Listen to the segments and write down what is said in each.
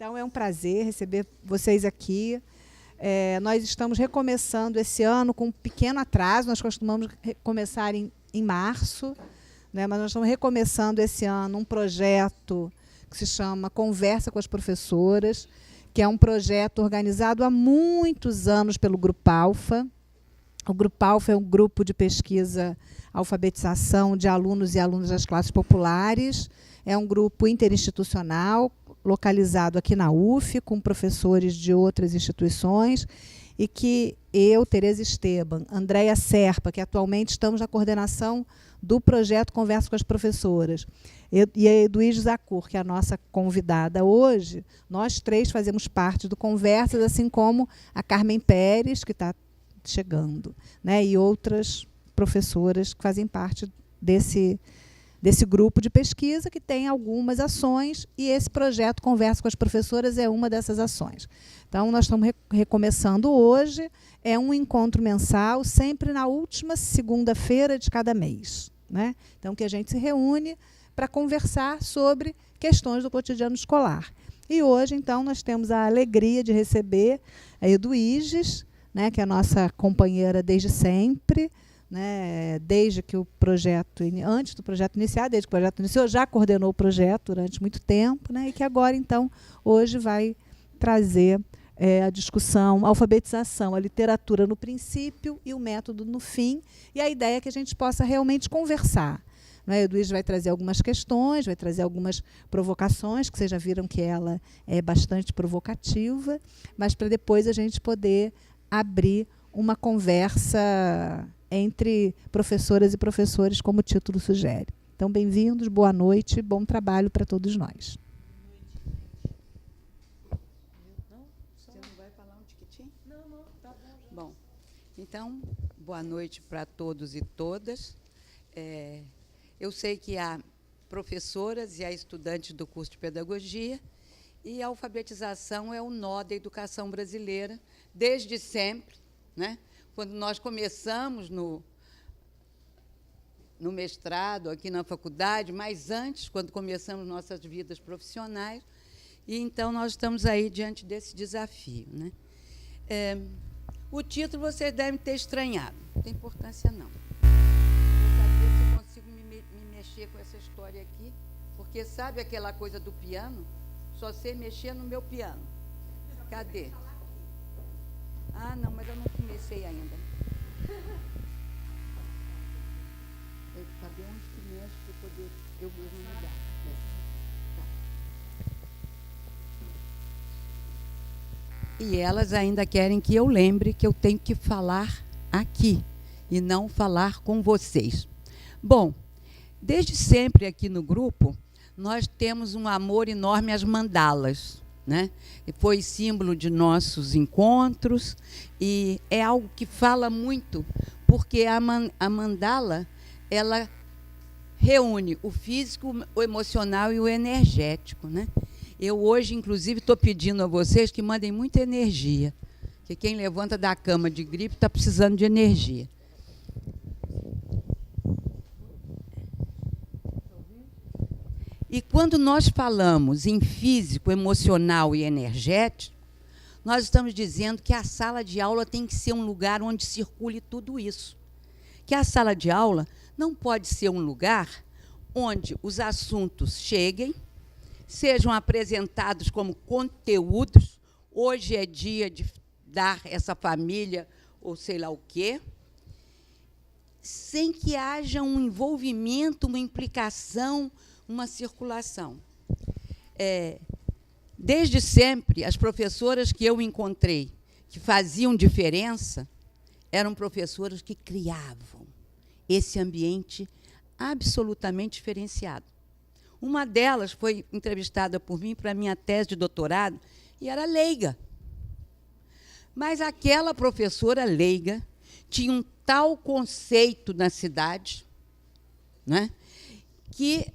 Então, é um prazer receber vocês aqui. Nós estamos recomeçando esse ano com um pequeno atraso. Nós costumamos começar em março, né? Mas nós estamos recomeçando esse ano um projeto que se chama Conversa com as Professoras, que é um projeto organizado há muitos anos pelo Grupo Alfa. O Grupo Alfa é um grupo de pesquisa, alfabetização de alunos e alunas das classes populares. É um grupo interinstitucional, localizado aqui na UF, com professores de outras instituições, e que eu, Tereza Esteban, Andréia Serpa, que atualmente estamos na coordenação do projeto Conversa com as Professoras, e a Eduíge Zacur, que é a nossa convidada hoje, nós três fazemos parte do Conversas, assim como a Carmen Pérez, que está chegando, né, e outras professoras que fazem parte desse grupo de pesquisa, que tem algumas ações, e esse projeto Conversa com as Professoras é uma dessas ações. Então, nós estamos recomeçando hoje, é um encontro mensal, sempre na última segunda-feira de cada mês, né? Então, que a gente se reúne para conversar sobre questões do cotidiano escolar. E hoje, então, nós temos a alegria de receber a Eduíges, né, que é a nossa companheira desde sempre, né, desde que o projeto, antes do projeto iniciar, desde que o projeto iniciou, já coordenou o projeto durante muito tempo, né, e que agora, então, hoje vai trazer a discussão, a alfabetização, a literatura no princípio e o método no fim, e a ideia é que a gente possa realmente conversar. A Eduíge vai trazer algumas questões, vai trazer algumas provocações, que vocês já viram que ela é bastante provocativa, mas para depois a gente poder abrir uma conversa entre professoras e professores, como o título sugere. Então, bem-vindos, boa noite, bom trabalho para todos nós. Você não vai falar um tiquitinho? Não, tá bom. Bom, então, boa noite para todos e todas. Eu sei que há professoras e há estudantes do curso de pedagogia, e a alfabetização é o nó da educação brasileira, desde sempre, né? Quando nós começamos no mestrado, aqui na faculdade, mas antes, quando começamos nossas vidas profissionais, e então nós estamos aí diante desse desafio, né? O título vocês devem ter estranhado, não tem importância, não. Vou saber se eu consigo me mexer com essa história aqui, porque sabe aquela coisa do piano? Só sei mexer no meu piano. Cadê? Ah, não, mas eu não comecei ainda. Saber onde que mexe para poder eu mesmo mudar. Tá. E elas ainda querem que eu lembre que eu tenho que falar aqui e não falar com vocês. Bom, desde sempre aqui no grupo, nós temos um amor enorme às mandalas, né? Foi símbolo de nossos encontros e é algo que fala muito, porque a mandala, ela reúne o físico, o emocional e o energético, né? Eu hoje, inclusive, estou pedindo a vocês que mandem muita energia, que quem levanta da cama de gripe está precisando de energia. E quando nós falamos em físico, emocional e energético, nós estamos dizendo que a sala de aula tem que ser um lugar onde circule tudo isso. Que a sala de aula não pode ser um lugar onde os assuntos cheguem, sejam apresentados como conteúdos. Hoje é dia de dar essa família, ou sei lá o quê, sem que haja um envolvimento, uma implicação, uma circulação. Desde sempre, as professoras que eu encontrei, que faziam diferença, eram professoras que criavam esse ambiente absolutamente diferenciado. Uma delas foi entrevistada por mim para a minha tese de doutorado e era leiga. Mas aquela professora leiga tinha um tal conceito na cidade, né, que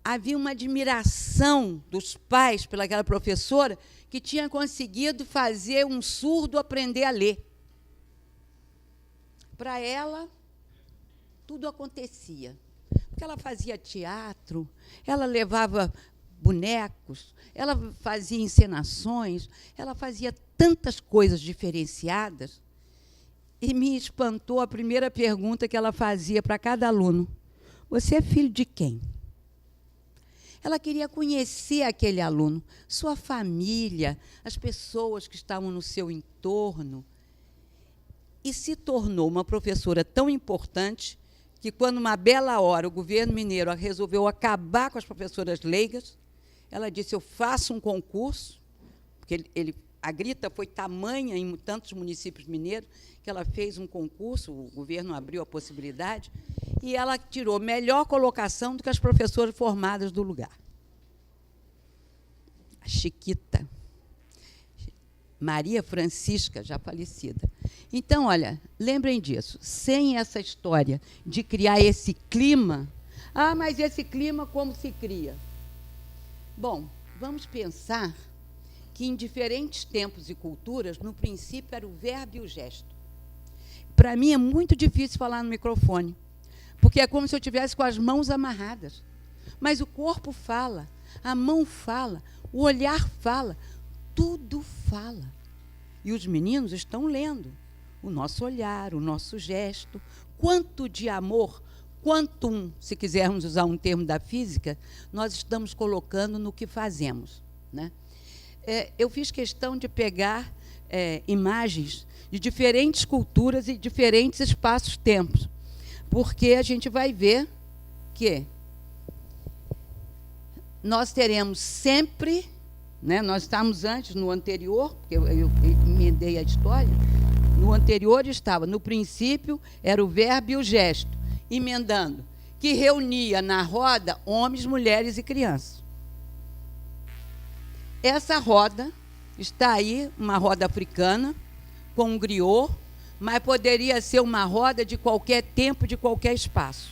havia uma admiração dos pais pelaquela professora que tinha conseguido fazer um surdo aprender a ler. Para ela, tudo acontecia. Porque ela fazia teatro, ela levava bonecos, ela fazia encenações, ela fazia tantas coisas diferenciadas. E me espantou a primeira pergunta que ela fazia para cada aluno: você é filho de quem? Ela queria conhecer aquele aluno, sua família, as pessoas que estavam no seu entorno. E se tornou uma professora tão importante que, quando, uma bela hora, o governo mineiro resolveu acabar com as professoras leigas, ela disse: eu faço um concurso, porque a grita foi tamanha em tantos municípios mineiros, que ela fez um concurso, o governo abriu a possibilidade, e ela tirou melhor colocação do que as professoras formadas do lugar. A Chiquita, Maria Francisca, já falecida. Então, olha, lembrem disso, sem essa história de criar esse clima. Ah, mas esse clima como se cria? Bom, vamos pensar que em diferentes tempos e culturas, no princípio, era o verbo e o gesto. Para mim é muito difícil falar no microfone, porque é como se eu estivesse com as mãos amarradas. Mas o corpo fala, a mão fala, o olhar fala, tudo fala. E os meninos estão lendo o nosso olhar, o nosso gesto. Quanto de amor, quantum, se quisermos usar um termo da física, nós estamos colocando no que fazemos, né? Eu fiz questão de pegar imagens de diferentes culturas e diferentes espaços-tempos, porque a gente vai ver que nós teremos sempre, né, nós estávamos antes, no anterior, porque eu emendei a história, no anterior estava, no princípio, era o verbo e o gesto, emendando, que reunia na roda homens, mulheres e crianças. Essa roda está aí, uma roda africana, com um griot, mas poderia ser uma roda de qualquer tempo, de qualquer espaço.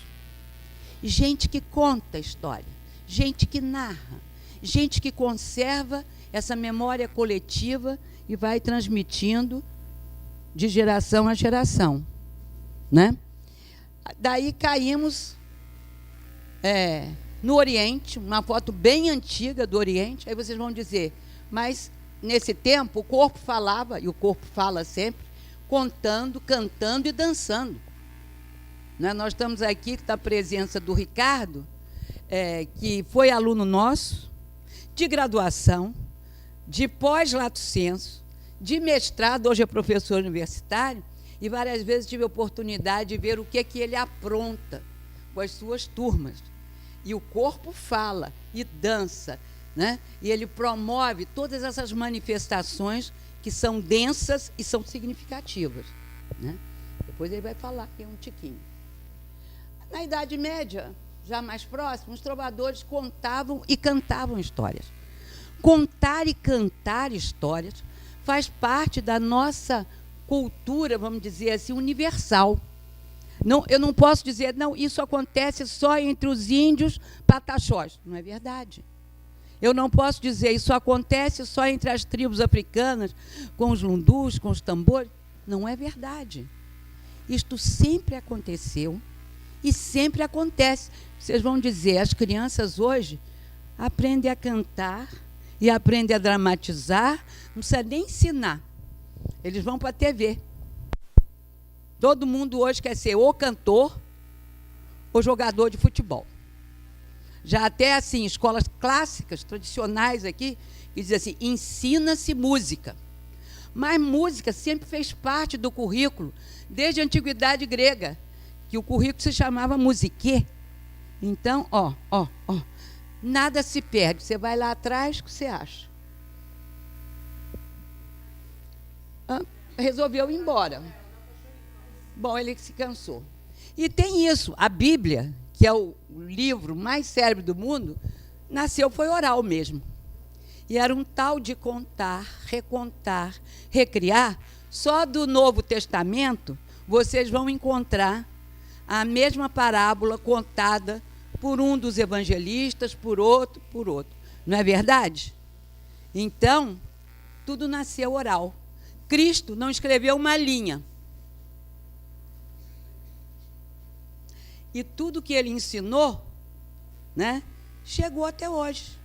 Gente que conta a história, gente que narra, gente que conserva essa memória coletiva e vai transmitindo de geração a geração, né? Daí caímos no Oriente, uma foto bem antiga do Oriente. Aí vocês vão dizer, mas nesse tempo o corpo falava, e o corpo fala sempre, contando, cantando e dançando, né? Nós estamos aqui com a presença do Ricardo, que foi aluno nosso, de graduação, de pós-lato sensu, de mestrado, hoje é professor universitário, e várias vezes tive a oportunidade de ver o que ele apronta com as suas turmas. E o corpo fala e dança, né? E ele promove todas essas manifestações que são densas e são significativas, né? Depois ele vai falar aqui um tiquinho. Na Idade Média, já mais próximo, os trovadores contavam e cantavam histórias. Contar e cantar histórias faz parte da nossa cultura, vamos dizer assim, universal. Não, eu não posso dizer, não, isso acontece só entre os índios pataxós. Não é verdade. Eu não posso dizer, isso acontece só entre as tribos africanas, com os lundus, com os tambores. Não é verdade. Isto sempre aconteceu e sempre acontece. Vocês vão dizer, as crianças hoje aprendem a cantar e aprendem a dramatizar, não precisa nem ensinar. Eles vão para a TV. Todo mundo hoje quer ser ou cantor ou jogador de futebol. Já até assim, escolas clássicas, tradicionais aqui, que dizem assim, ensina-se música. Mas música sempre fez parte do currículo, desde a antiguidade grega, que o currículo se chamava musiquê. Então, nada se perde. Você vai lá atrás, o que você acha? Resolveu ir embora. Bom, ele se cansou. E tem isso, a Bíblia, que é o livro mais célebre do mundo, foi oral mesmo. E era um tal de contar, recontar, recriar. Só do Novo Testamento, vocês vão encontrar a mesma parábola contada por um dos evangelistas, por outro. Não é verdade? Então, tudo nasceu oral. Cristo não escreveu uma linha. E tudo que ele ensinou, né, chegou até hoje.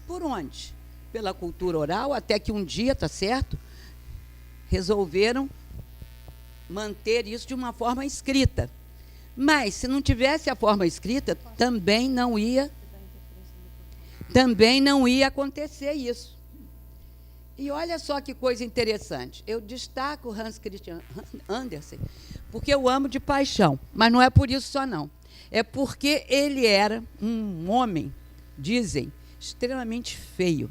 Por onde? Pela cultura oral, até que um dia, tá certo, resolveram manter isso de uma forma escrita. Mas, se não tivesse a forma escrita, também não ia acontecer isso. E olha só que coisa interessante. Eu destaco Hans Christian Andersen, porque eu amo de paixão, mas não é por isso só, não. É porque ele era um homem, dizem, extremamente feio.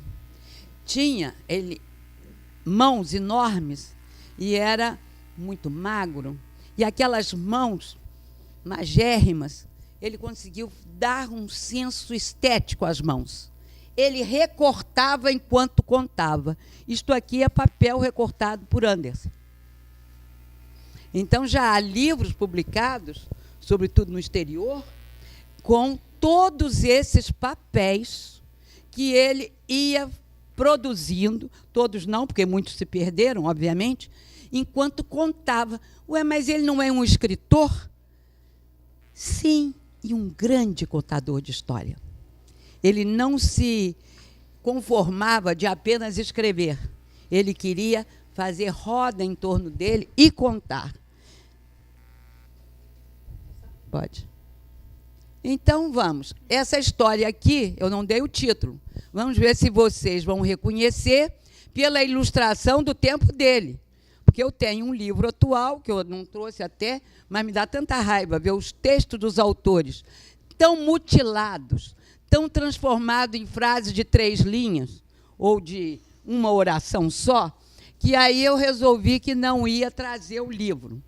Tinha ele mãos enormes e era muito magro. E aquelas mãos magérrimas, ele conseguiu dar um senso estético às mãos. Ele recortava enquanto contava. Isto aqui é papel recortado por Andersen. Então, já há livros publicados, sobretudo no exterior, com todos esses papéis que ele ia produzindo, todos não, porque muitos se perderam, obviamente, enquanto contava. Ué, mas ele não é um escritor? Sim, e um grande contador de história. Ele não se conformava de apenas escrever. Ele queria fazer roda em torno dele e contar. Pode. Então, vamos. Essa história aqui, eu não dei o título. Vamos ver se vocês vão reconhecer pela ilustração do tempo dele. Porque eu tenho um livro atual, que eu não trouxe até, mas me dá tanta raiva ver os textos dos autores tão mutilados, tão transformados em frases de 3 linhas, ou de uma oração só, que aí eu resolvi que não ia trazer o livro.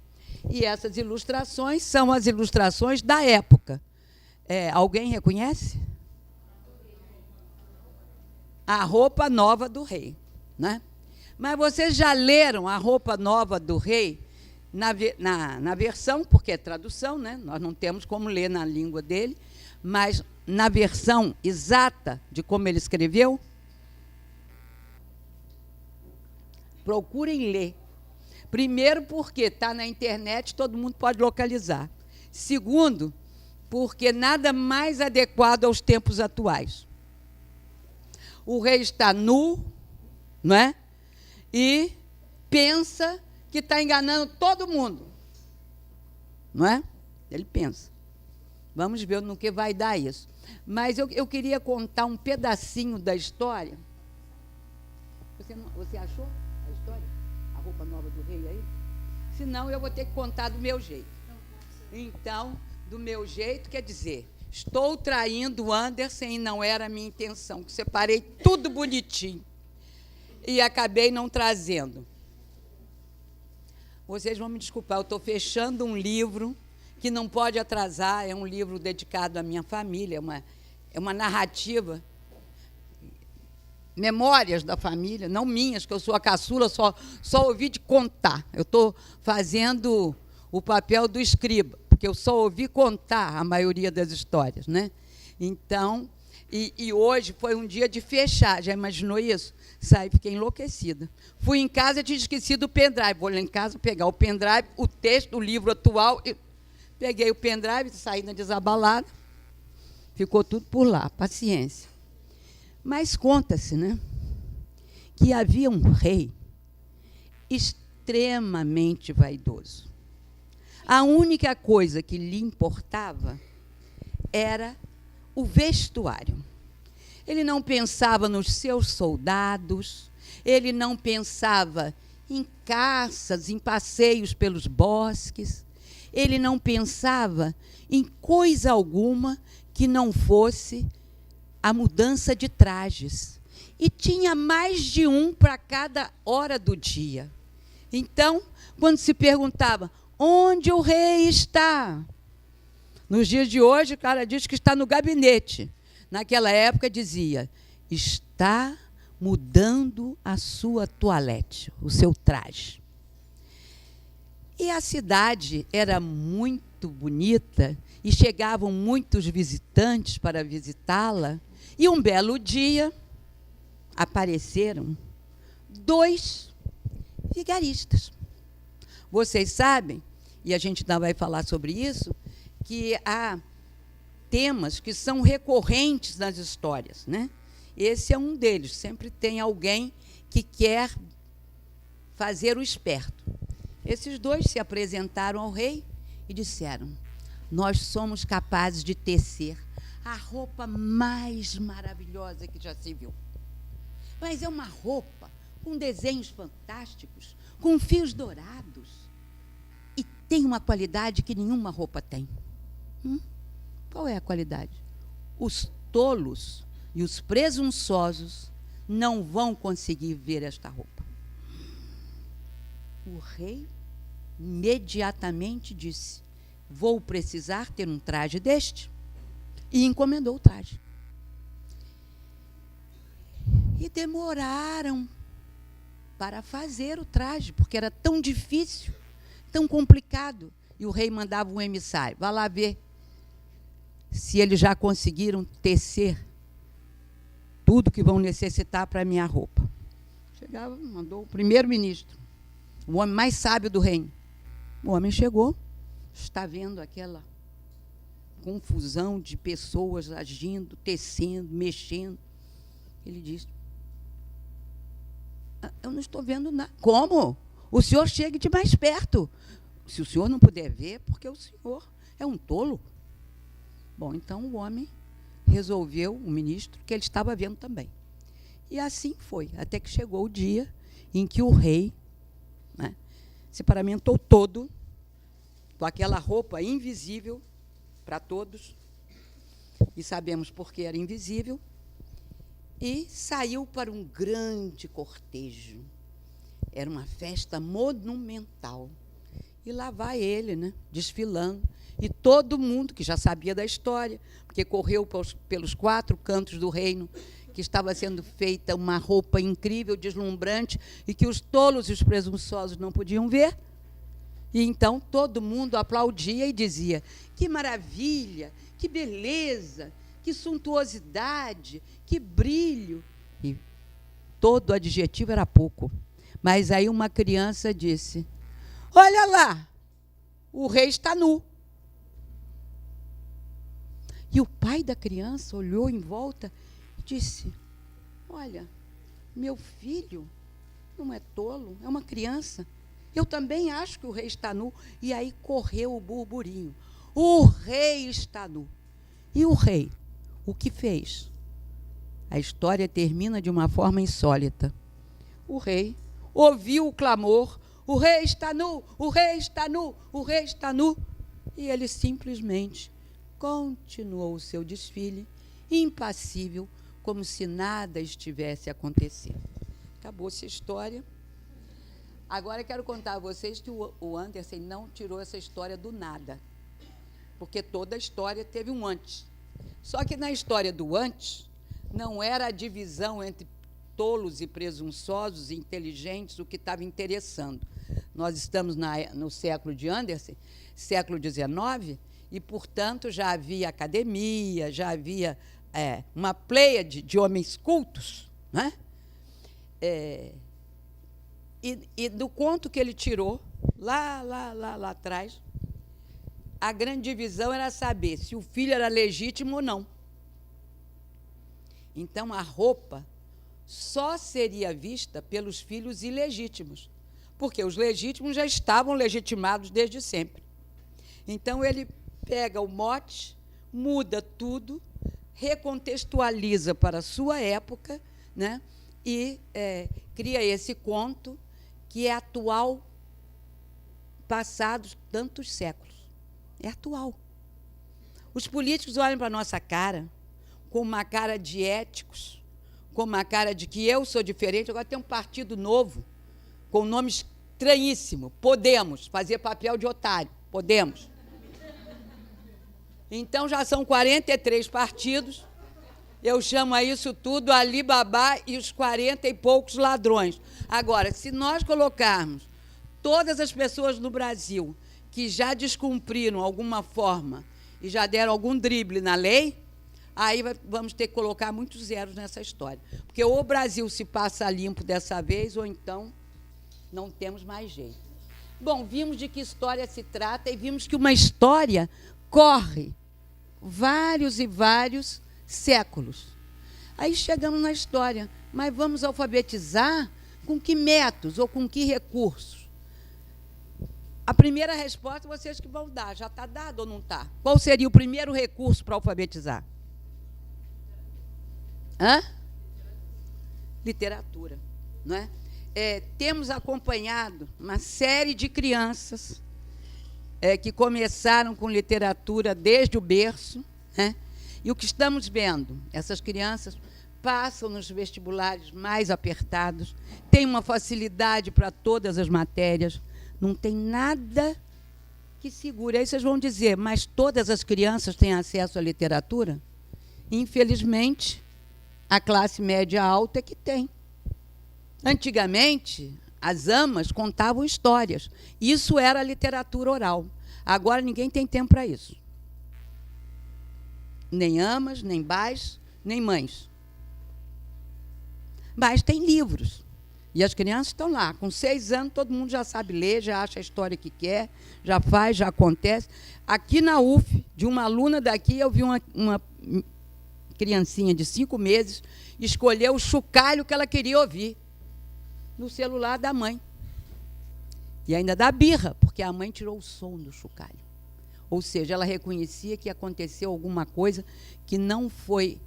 E essas ilustrações são as ilustrações da época. Alguém reconhece? A roupa nova do rei, né? Mas vocês já leram A Roupa Nova do Rei na versão, porque é tradução, né? Nós não temos como ler na língua dele, mas na versão exata de como ele escreveu? Procurem ler. Primeiro, porque está na internet, todo mundo pode localizar. Segundo, porque nada mais adequado aos tempos atuais. O rei está nu, não é? E pensa que está enganando todo mundo. Não é? Ele pensa. Vamos ver no que vai dar isso. Mas eu queria contar um pedacinho da história. Você achou a história? A roupa nova do rei aí? Senão eu vou ter que contar do meu jeito. Então, do meu jeito, quer dizer, estou traindo o Andersen e não era a minha intenção. Separei tudo bonitinho. E acabei não trazendo. Vocês vão me desculpar, eu estou fechando um livro que não pode atrasar, é um livro dedicado à minha família, é uma narrativa, memórias da família, não minhas, que eu sou a caçula, só ouvi de contar. Eu estou fazendo o papel do escriba, porque eu só ouvi contar a maioria das histórias, né? Então, e hoje foi um dia de fechar, já imaginou isso? Saí, fiquei enlouquecida. Fui em casa e tinha esquecido o pendrive. Vou lá em casa pegar o pendrive, o texto, o livro atual. Peguei o pendrive, saí na desabalada. Ficou tudo por lá, paciência. Mas conta-se, né, que havia um rei extremamente vaidoso. A única coisa que lhe importava era o vestuário. Ele não pensava nos seus soldados, ele não pensava em caças, em passeios pelos bosques, ele não pensava em coisa alguma que não fosse a mudança de trajes. E tinha mais de um para cada hora do dia. Então, quando se perguntava, onde o rei está? Nos dias de hoje, o cara diz que está no gabinete. Naquela época dizia, está mudando a sua toilette, o seu traje. E a cidade era muito bonita e chegavam muitos visitantes para visitá-la. E um belo dia apareceram 2 vigaristas. Vocês sabem, e a gente ainda vai falar sobre isso, que há temas que são recorrentes nas histórias, né? Esse é um deles. Sempre tem alguém que quer fazer o esperto. Esses dois se apresentaram ao rei e disseram: nós somos capazes de tecer a roupa mais maravilhosa que já se viu. Mas é uma roupa com desenhos fantásticos, com fios dourados, e tem uma qualidade que nenhuma roupa tem. Qual é a qualidade? Os tolos e os presunçosos não vão conseguir ver esta roupa. O rei imediatamente disse: vou precisar ter um traje deste. E encomendou o traje. E demoraram para fazer o traje, porque era tão difícil, tão complicado. E o rei mandava um emissário: vá lá ver se eles já conseguiram tecer tudo que vão necessitar para a minha roupa. Chegava, mandou o primeiro-ministro, o homem mais sábio do reino. O homem chegou, está vendo aquela confusão de pessoas agindo, tecendo, mexendo. Ele disse: eu não estou vendo nada. Como? O senhor chegue de mais perto. Se o senhor não puder ver, porque o senhor é um tolo. Bom, então o homem resolveu, o ministro, que ele estava vendo também. E assim foi, até que chegou o dia em que o rei, né, se paramentou todo, com aquela roupa invisível para todos, e sabemos por que era invisível, e saiu para um grande cortejo. Era uma festa monumental. E lá vai ele, né, desfilando. E todo mundo que já sabia da história, porque correu pelos 4 cantos do reino, que estava sendo feita uma roupa incrível, deslumbrante, e que os tolos e os presunçosos não podiam ver. E então todo mundo aplaudia e dizia: que maravilha, que beleza, que suntuosidade, que brilho. E todo adjetivo era pouco. Mas aí uma criança disse: olha lá, o rei está nu. E o pai da criança olhou em volta e disse: olha, meu filho não é tolo, é uma criança. Eu também acho que o rei está nu. E aí correu o burburinho: o rei está nu. E o rei, o que fez? A história termina de uma forma insólita. O rei ouviu o clamor: o rei está nu, o rei está nu, o rei está nu. E ele simplesmente continuou o seu desfile, impassível, como se nada estivesse acontecendo. Acabou-se a história. Agora quero contar a vocês que o Andersen não tirou essa história do nada, porque toda a história teve um antes. Só que na história do antes, não era a divisão entre tolos e presunçosos e inteligentes o que estava interessando. Nós estamos no século de Andersen, século XIX, e, portanto, já havia academia, já havia uma pleiade de homens cultos, né? E do conto que ele tirou, lá atrás, a grande divisão era saber se o filho era legítimo ou não. Então, a roupa só seria vista pelos filhos ilegítimos, porque os legítimos já estavam legitimados desde sempre. Então, ele pega o mote, muda tudo, recontextualiza para a sua época, né, e cria esse conto que é atual, passados tantos séculos. É atual. Os políticos olham para a nossa cara com uma cara de éticos, com uma cara de que eu sou diferente. Agora tem um partido novo, com um nome estranhíssimo: Podemos, fazer papel de otário, Podemos. Então, já são 43 partidos, eu chamo a isso tudo Alibaba e os 40 e poucos ladrões. Agora, se nós colocarmos todas as pessoas no Brasil que já descumpriram alguma forma e já deram algum drible na lei, aí vamos ter que colocar muitos zeros nessa história. Porque ou o Brasil se passa limpo dessa vez, ou então não temos mais jeito. Bom, vimos de que história se trata e vimos que uma história corre vários e vários séculos. Aí chegamos na história. Mas vamos alfabetizar com que métodos ou com que recursos? A primeira resposta vocês que vão dar. Já está dado ou não está? Qual seria o primeiro recurso para alfabetizar? Literatura. Não é? Temos acompanhado uma série de crianças que começaram com literatura desde o berço, né? E o que estamos vendo? Essas crianças passam nos vestibulares mais apertados, têm uma facilidade para todas as matérias, não tem nada que segure. Aí vocês vão dizer, mas todas as crianças têm acesso à literatura? Infelizmente, a classe média alta é que tem. Antigamente, as amas contavam histórias. Isso era a literatura oral. Agora ninguém tem tempo para isso. Nem amas, nem pais, nem mães. Mas tem livros. E as crianças estão lá. Com 6 anos, todo mundo já sabe ler, já acha a história que quer, já faz, já acontece. Aqui na UF, de uma aluna daqui, eu vi uma criancinha de 5 meses escolher o chocalho que ela queria ouvir no celular da mãe. E ainda dá birra, porque a mãe tirou o som do chocalho. Ou seja, ela reconhecia que aconteceu alguma coisa que não foi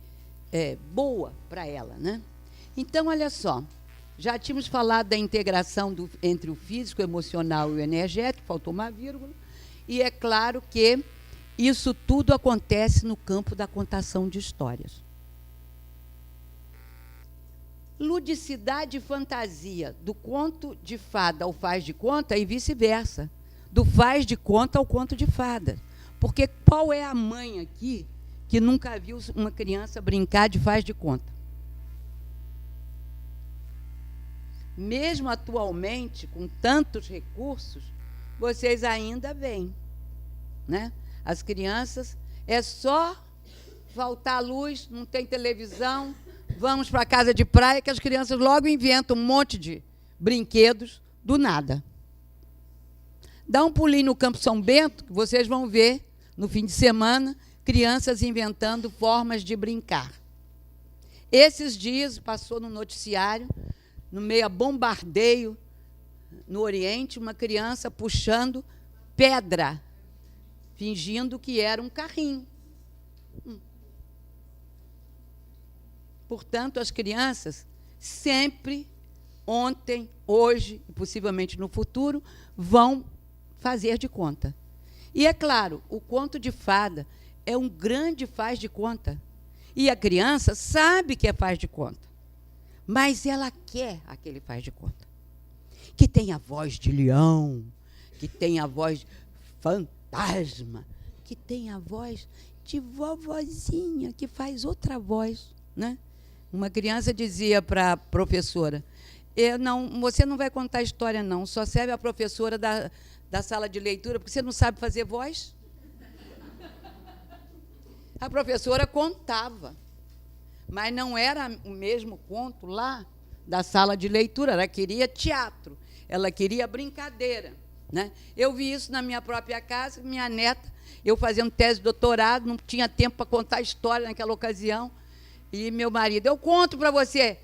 boa para ela, né? Então, olha só, já tínhamos falado da integração entre o físico, o emocional e o energético, faltou uma vírgula, e é claro que isso tudo acontece no campo da contação de histórias. Ludicidade e fantasia, do conto de fada ao faz de conta e vice-versa, do faz de conta ao conto de fada. Porque qual é a mãe aqui que nunca viu uma criança brincar de faz de conta? Mesmo atualmente, com tantos recursos, vocês ainda veem, né? As crianças, é só faltar a luz, não tem televisão, vamos para a casa de praia, que as crianças logo inventam um monte de brinquedos do nada. Dá um pulinho no Campo São Bento, que vocês vão ver, no fim de semana, crianças inventando formas de brincar. Esses dias, passou no noticiário, no meio a bombardeio no Oriente, uma criança puxando pedra, fingindo que era um carrinho. Portanto, as crianças sempre, ontem, hoje e possivelmente no futuro, vão fazer de conta. E, é claro, o conto de fada é um grande faz de conta. E a criança sabe que é faz de conta, mas ela quer aquele faz de conta. Que tem a voz de leão, que tem a voz de fantasma, que tem a voz de vovozinha, que faz outra voz, né? Uma criança dizia para a professora, você não vai contar história, não, só serve a professora da sala de leitura, porque você não sabe fazer voz. A professora contava, mas não era o mesmo conto lá da sala de leitura, ela queria teatro, ela queria brincadeira, né? Eu vi isso na minha própria casa, minha neta, eu fazendo tese de doutorado, não tinha tempo para contar história naquela ocasião, e meu marido, eu conto para você.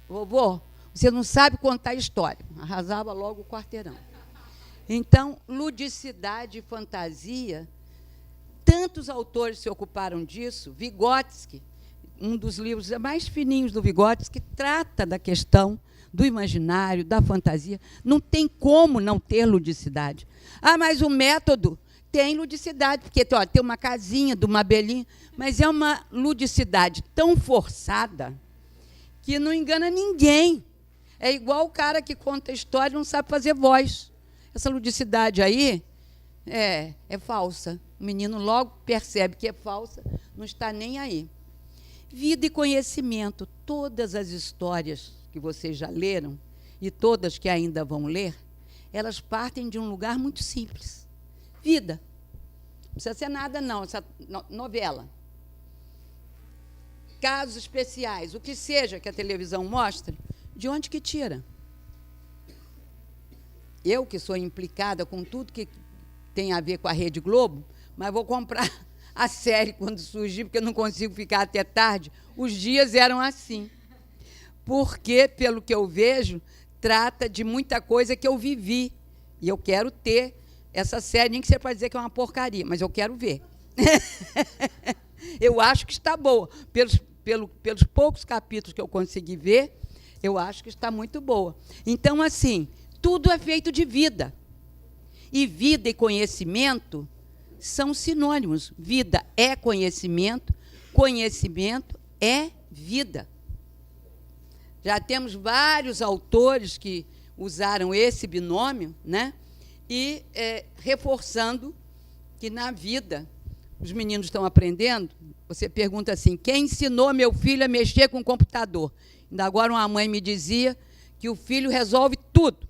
Vovô, você não sabe contar história. Arrasava logo o quarteirão. Então, ludicidade e fantasia, tantos autores se ocuparam disso. Vygotsky, um dos livros mais fininhos do Vygotsky, trata da questão do imaginário, da fantasia. Não tem como não ter ludicidade. Mas o método tem ludicidade, porque tem uma casinha de uma abelhinha, mas é uma ludicidade tão forçada que não engana ninguém. É igual o cara que conta história e não sabe fazer voz. Essa ludicidade aí é falsa. O menino logo percebe que é falsa, não está nem aí. Vida e conhecimento. Todas as histórias que vocês já leram, e todas que ainda vão ler, elas partem de um lugar muito simples. Vida. Não precisa ser nada, não, essa novela. Casos especiais, o que seja que a televisão mostre, de onde que tira? Eu, que sou implicada com tudo que tem a ver com a Rede Globo, mas vou comprar a série, quando surgiu, porque eu não consigo ficar até tarde, os dias eram assim. Porque, pelo que eu vejo, trata de muita coisa que eu vivi. E eu quero ter essa série, nem que seja para dizer que é uma porcaria, mas eu quero ver. Eu acho que está boa. Pelos poucos capítulos que eu consegui ver, eu acho que está muito boa. Então, assim, tudo é feito de vida. E vida e conhecimento são sinônimos. Vida é conhecimento, conhecimento é vida. Já temos vários autores que usaram esse binômio, né? E reforçando que na vida os meninos estão aprendendo. Você pergunta assim: quem ensinou meu filho a mexer com o computador? Ainda agora uma mãe me dizia que o filho resolve tudo.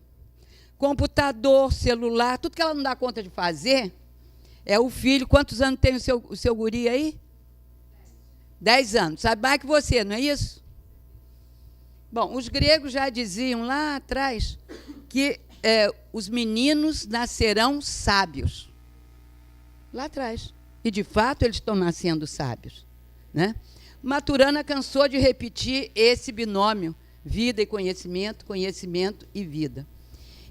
Computador, celular, tudo que ela não dá conta de fazer, é o filho. Quantos anos tem o seu guri aí? 10 anos. Sabe mais que você, não é isso? Bom, os gregos já diziam lá atrás que os meninos nascerão sábios. Lá atrás. E, de fato, eles estão nascendo sábios, né? Maturana cansou de repetir esse binômio, vida e conhecimento, conhecimento e vida.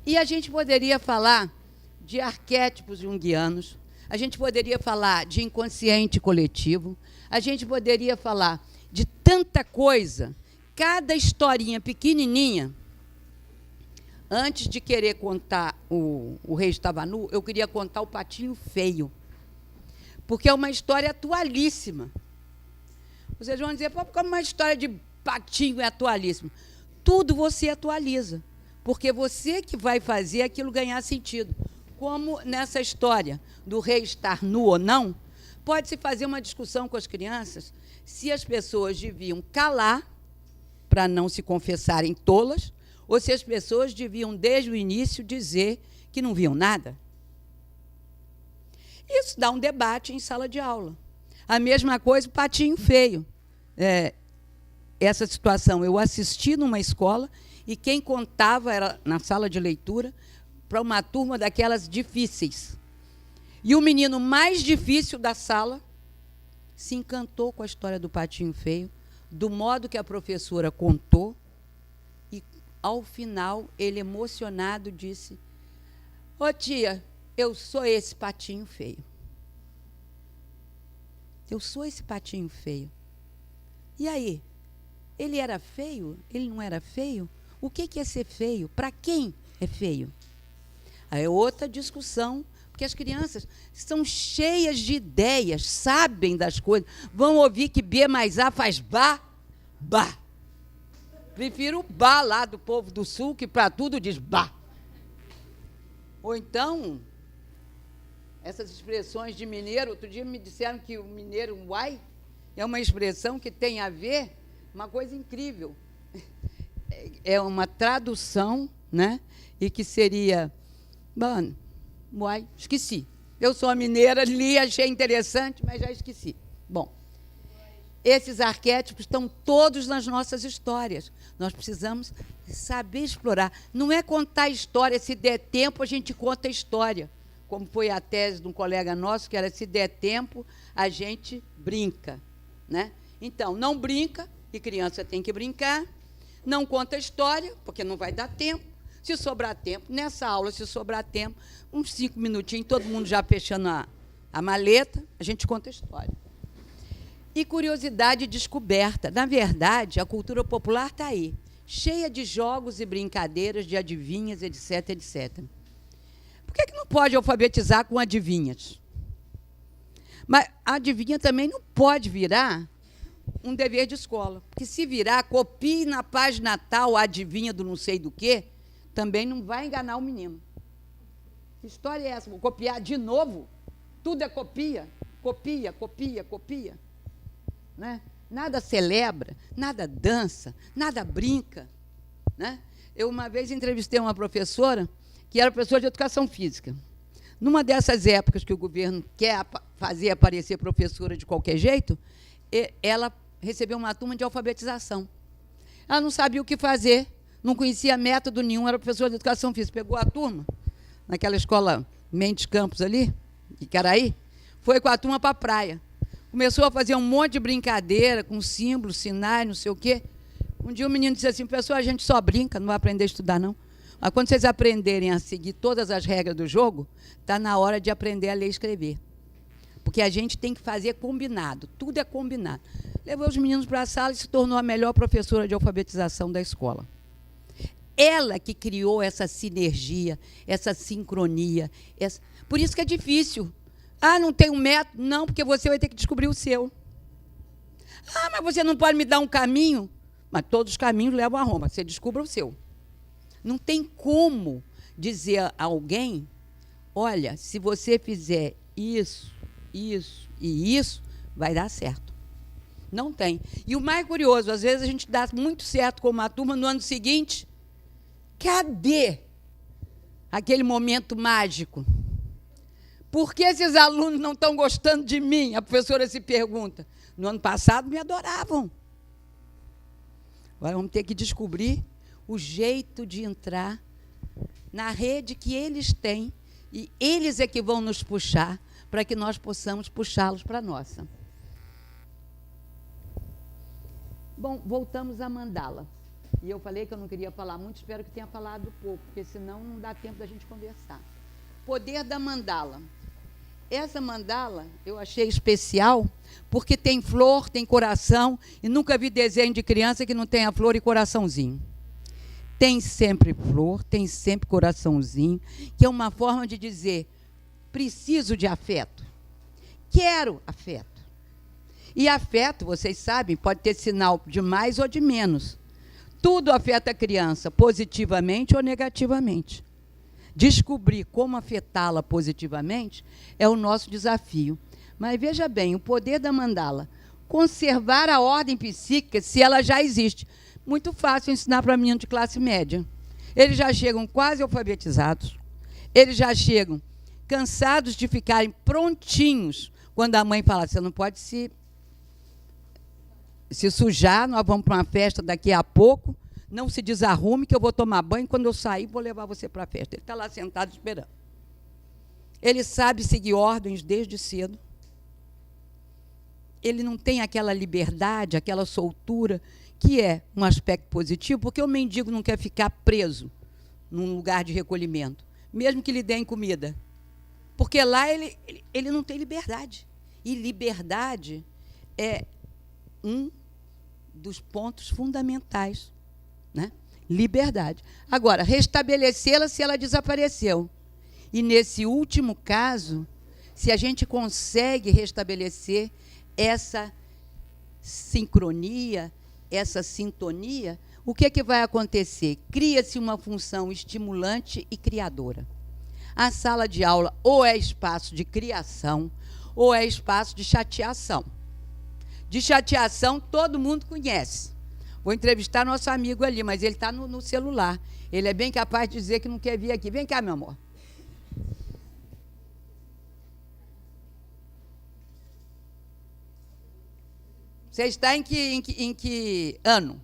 E a gente poderia falar de arquétipos junguianos, a gente poderia falar de inconsciente coletivo, a gente poderia falar de tanta coisa, cada historinha pequenininha. Antes de querer contar o Rei Estava Nu, eu queria contar o Patinho Feio, porque é uma história atualíssima. Vocês vão dizer, pô, como uma história de patinho é atualíssima? Tudo você atualiza, porque você que vai fazer aquilo ganhar sentido. Como nessa história do rei estar nu ou não, pode-se fazer uma discussão com as crianças se as pessoas deviam calar para não se confessarem tolas, ou se as pessoas deviam, desde o início, dizer que não viam nada. Isso dá um debate em sala de aula. A mesma coisa, o Patinho Feio. Essa situação, eu assisti numa escola e quem contava era na sala de leitura para uma turma daquelas difíceis. E o menino mais difícil da sala se encantou com a história do Patinho Feio, do modo que a professora contou, e, ao final, ele, emocionado, disse: ô tia, eu sou esse patinho feio. Eu sou esse patinho feio. E aí? Ele era feio? Ele não era feio? O que é ser feio? Para quem é feio? Aí é outra discussão, porque as crianças são cheias de ideias, sabem das coisas, vão ouvir que B mais A faz Bá, Bá. Prefiro o Bá lá do povo do Sul, que para tudo diz Bá. Ou então, essas expressões de mineiro, outro dia me disseram que o mineiro uai é uma expressão que tem a ver, uma coisa incrível. É uma tradução, né? E que seria, mano, uai, esqueci. Eu sou uma mineira, li, achei interessante, mas já esqueci. Bom, esses arquétipos estão todos nas nossas histórias. Nós precisamos saber explorar. Não é contar história, se der tempo, a gente conta história. Como foi a tese de um colega nosso, que era: se der tempo, a gente brinca, né? Então, não brinca, e criança tem que brincar. Não conta história, porque não vai dar tempo. Se sobrar tempo, nessa aula, se sobrar tempo, uns 5 minutinhos, todo mundo já fechando a maleta, a gente conta história. E curiosidade e descoberta. Na verdade, a cultura popular está aí, cheia de jogos e brincadeiras, de adivinhas, etc, etc. Por que não pode alfabetizar com adivinhas? Mas a adivinha também não pode virar um dever de escola. Porque se virar, copie na página tal a adivinha do não sei do quê, também não vai enganar o menino. Que história é essa? Vou copiar de novo? Tudo é copia, copia, copia, copia. Né? Nada celebra, nada dança, nada brinca. Né? Eu uma vez entrevistei uma professora que era professora de educação física. Numa dessas épocas que o governo quer fazer aparecer professora de qualquer jeito, ela recebeu uma turma de alfabetização. Ela não sabia o que fazer, não conhecia método nenhum, era professora de educação física. Pegou a turma, naquela escola Mendes Campos ali, de Caraí, foi com a turma para a praia. Começou a fazer um monte de brincadeira, com símbolos, sinais, não sei o quê. Um dia o menino disse assim, pessoal, a gente só brinca, não vai aprender a estudar, não. Mas quando vocês aprenderem a seguir todas as regras do jogo, está na hora de aprender a ler e escrever. Porque a gente tem que fazer combinado, tudo é combinado. Levou os meninos para a sala e se tornou a melhor professora de alfabetização da escola. Ela que criou essa sinergia, essa sincronia. Por isso que é difícil. Ah, não tem um método? Não, porque você vai ter que descobrir o seu. Ah, mas você não pode me dar um caminho? Mas todos os caminhos levam a Roma. Você descubra o seu. Não tem como dizer a alguém, olha, se você fizer isso, isso e isso, vai dar certo. Não tem. E o mais curioso, às vezes a gente dá muito certo com uma turma, no ano seguinte, cadê aquele momento mágico? Por que esses alunos não estão gostando de mim? A professora se pergunta. No ano passado me adoravam. Agora vamos ter que descobrir o jeito de entrar na rede que eles têm e eles é que vão nos puxar para que nós possamos puxá-los para a nossa. Bom, voltamos à mandala. E eu falei que eu não queria falar muito, espero que tenha falado pouco, porque senão não dá tempo da gente conversar. Poder da mandala. Essa mandala eu achei especial, porque tem flor, tem coração, e nunca vi desenho de criança que não tenha flor e coraçãozinho. Tem sempre flor, tem sempre coraçãozinho, que é uma forma de dizer, preciso de afeto, quero afeto. E afeto, vocês sabem, pode ter sinal de mais ou de menos. Tudo afeta a criança, positivamente ou negativamente. Descobrir como afetá-la positivamente é o nosso desafio. Mas veja bem, o poder da mandala, conservar a ordem psíquica se ela já existe. Muito fácil ensinar para menino de classe média. Eles já chegam quase alfabetizados, eles já chegam cansados de ficarem prontinhos quando a mãe fala, você não pode se sujar, nós vamos para uma festa daqui a pouco, não se desarrume que eu vou tomar banho, quando eu sair vou levar você para a festa. Ele está lá sentado esperando. Ele sabe seguir ordens desde cedo. Ele não tem aquela liberdade, aquela soltura, que é um aspecto positivo, porque o mendigo não quer ficar preso num lugar de recolhimento, mesmo que lhe deem comida. Porque lá ele não tem liberdade. E liberdade é um dos pontos fundamentais, né? Liberdade. Agora, restabelecê-la se ela desapareceu. E, nesse último caso, se a gente consegue restabelecer essa sincronia, essa sintonia, o que é que vai acontecer? Cria-se uma função estimulante e criadora. A sala de aula ou é espaço de criação ou é espaço de chateação. De chateação, todo mundo conhece. Vou entrevistar nosso amigo ali, mas ele está no celular. Ele é bem capaz de dizer que não quer vir aqui. Vem cá, meu amor. Você está em que ano?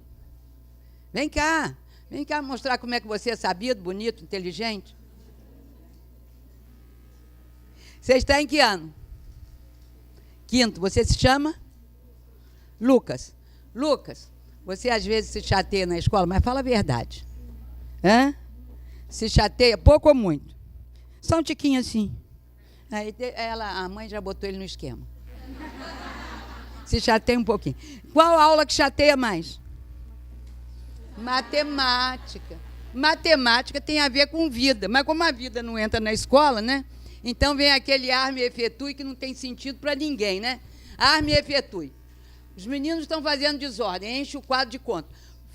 Vem cá mostrar como é que você é sabido, bonito, inteligente. Você está em que ano? Quinto. Você se chama? Lucas. Lucas, você às vezes se chateia na escola, mas fala a verdade. Hã? Se chateia pouco ou muito? Só um tiquinho assim. Aí a mãe já botou ele no esquema. Se chateia um pouquinho. Qual aula que chateia mais? Matemática. Matemática tem a ver com vida, mas como a vida não entra na escola, né? Então vem aquele arme e efetue que não tem sentido para ninguém, né? Arme e efetue. Os meninos estão fazendo desordem, enche o quadro de conta.